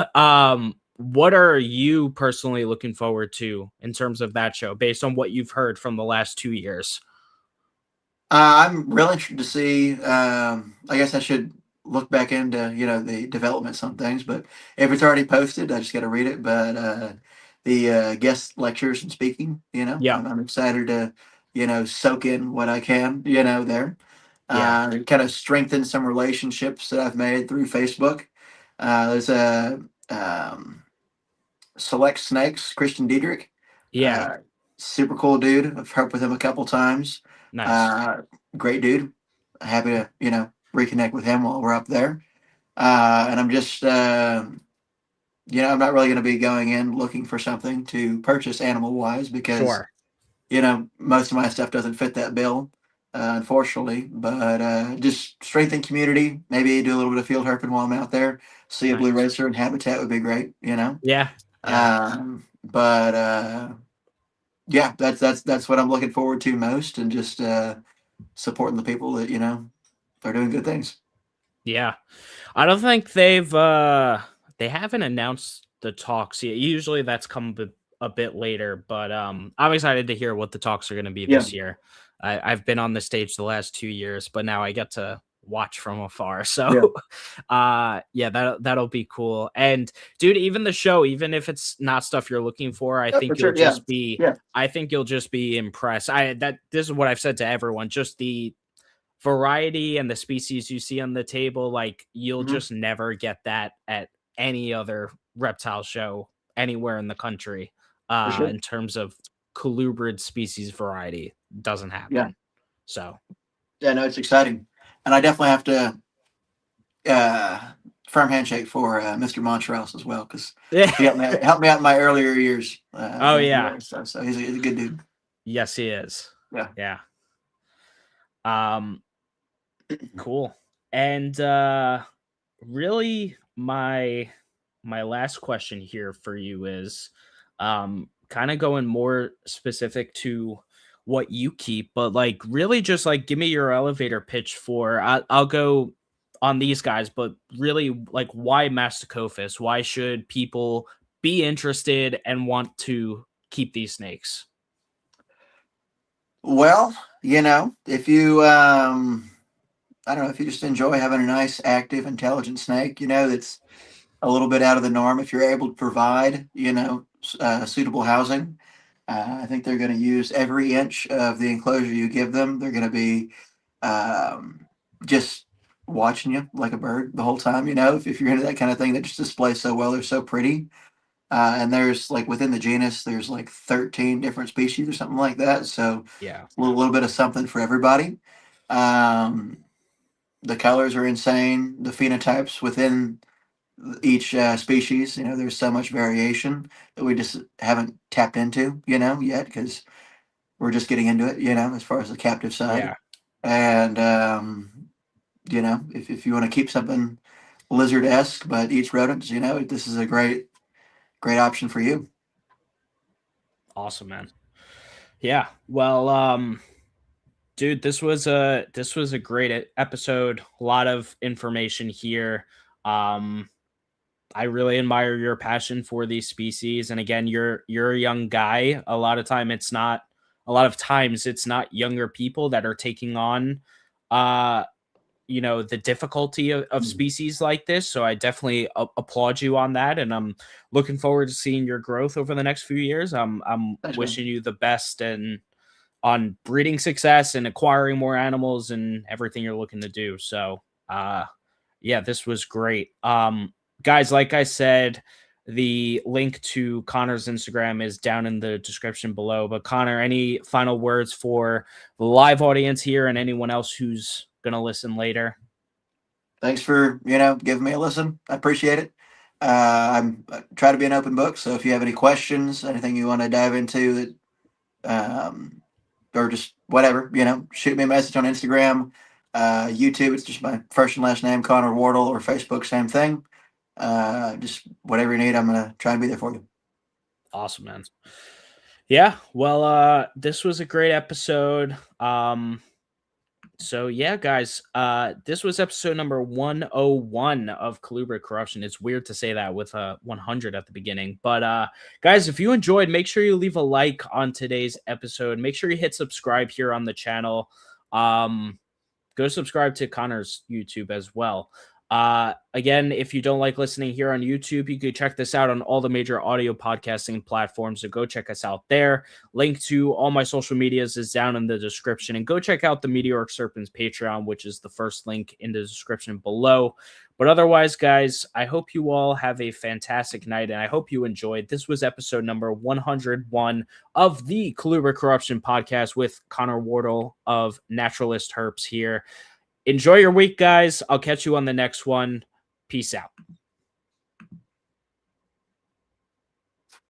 what are you personally looking forward to in terms of that show based on what you've heard from the last 2 years? I'm really interested to see. I guess I should look back into the developments on things, but if it's already posted, I just got to read it. But the guest lectures and speaking, Yeah, I'm excited to soak in what I can, there. yeah, Kind of strengthen some relationships that I've made through Facebook. There's a Select Snakes, Christian Diedrich. yeah. Uh, Super cool dude. I've worked with him a couple times. Nice. Uh, Great dude. Happy to reconnect with him while we're up there. And I'm just I'm not really going to be going in looking for something to purchase animal wise, because Sure. most of my stuff doesn't fit that bill. unfortunately. But just strengthen community. Maybe do a little bit of field herping while I'm out there. See a blue Nice. racer in habitat would be great. Yeah. Yeah. But yeah, that's what I'm looking forward to most, and just supporting the people that are doing good things. Yeah. I don't think they haven't announced the talks yet. Usually that's come a bit later, but I'm excited to hear what the talks are going to be Yeah, this year. I've been on the stage the last 2 years, but now I get to watch from afar. yeah. So yeah, that'll be cool. And dude, even the show, even if it's not stuff you're looking for, Yeah, for sure. Yeah, yeah. I think you'll just be impressed. This is what I've said to everyone, just the variety and the species you see on the table, like you'll Hmm. just never get that at any other reptile show anywhere in the country. For sure. In terms of colubrid species variety, doesn't Yeah, happen. So yeah. No, it's exciting, and I definitely have to uh, firm handshake for Mr. Montrose as well, because yeah. he helped me out in my earlier years Oh back in yeah. there. So he's a good dude. Yes, he is. Yeah. Yeah. Um, cool. And really my last question here for you is kind of going more specific to what you keep, but like really just like give me your elevator pitch for I'll go on these guys, but really like why Masticophis? Why should people be interested and want to keep these snakes? Well, if you I don't know, if you just enjoy having a nice, active, intelligent snake, that's a little bit out of the norm. If you're able to provide, suitable housing, I think they're going to use every inch of the enclosure you give them. They're going to be um, just watching you like a bird the whole time. If you're into that kind of thing that just displays so well, they're so pretty. And there's like within the genus, there's like 13 different species or something like that. So Yeah. a little bit of something for everybody. Um, the colors are insane. The phenotypes within each species, there's so much variation that we just haven't tapped into, yet, because we're just getting into it, as far as the captive side. Yeah. And if you want to keep something lizard-esque but eats rodents, this is a great option for you. Awesome, man. Yeah. Well, dude, this was a great episode. A lot of information here. Um, I really admire your passion for these species, and again, you're a young guy. A lot of times it's not younger people that are taking on uh the difficulty of Mm. species like this. So I definitely applaud you on that, and I'm looking forward to seeing your growth over the next few years. I'm Thanks, man. wishing you the best and on breeding success and acquiring more animals and everything you're looking to do. So, yeah, this was great. Guys, like I said, the link to Connor's Instagram is down in the description below. But Connor, any final words for the live audience here and anyone else who's gonna listen later? Thanks for giving me a listen. I appreciate it. I try to be an open book, so if you have any questions, anything you want to dive into um, or just whatever, shoot me a message on Instagram, YouTube. It's just my first and last name, Connor Wardle, or Facebook, same thing. Just whatever you need, I'm gonna try and be there for you. Awesome, man. Yeah, well, this was a great episode. So yeah, guys, this was episode number 101 of Colubrid Corruption. It's weird to say that with 100 at the beginning, but guys, if you enjoyed, make sure you leave a like on today's episode. Make sure you hit subscribe here on the channel. Go subscribe to Connor's YouTube as well. Again, if you don't like listening here on YouTube, you could check this out on all the major audio podcasting platforms. So go check us out there. Link to all my social medias is down in the description. And go check out the Meteoric Serpents Patreon, which is the first link in the description below. But otherwise, guys, I hope you all have a fantastic night, and I hope you enjoyed. This was episode number 101 of the Colubrid Corruption podcast with Connor Wardle of Naturalist Herps here. Enjoy your week, guys. I'll catch you on the next one. Peace out.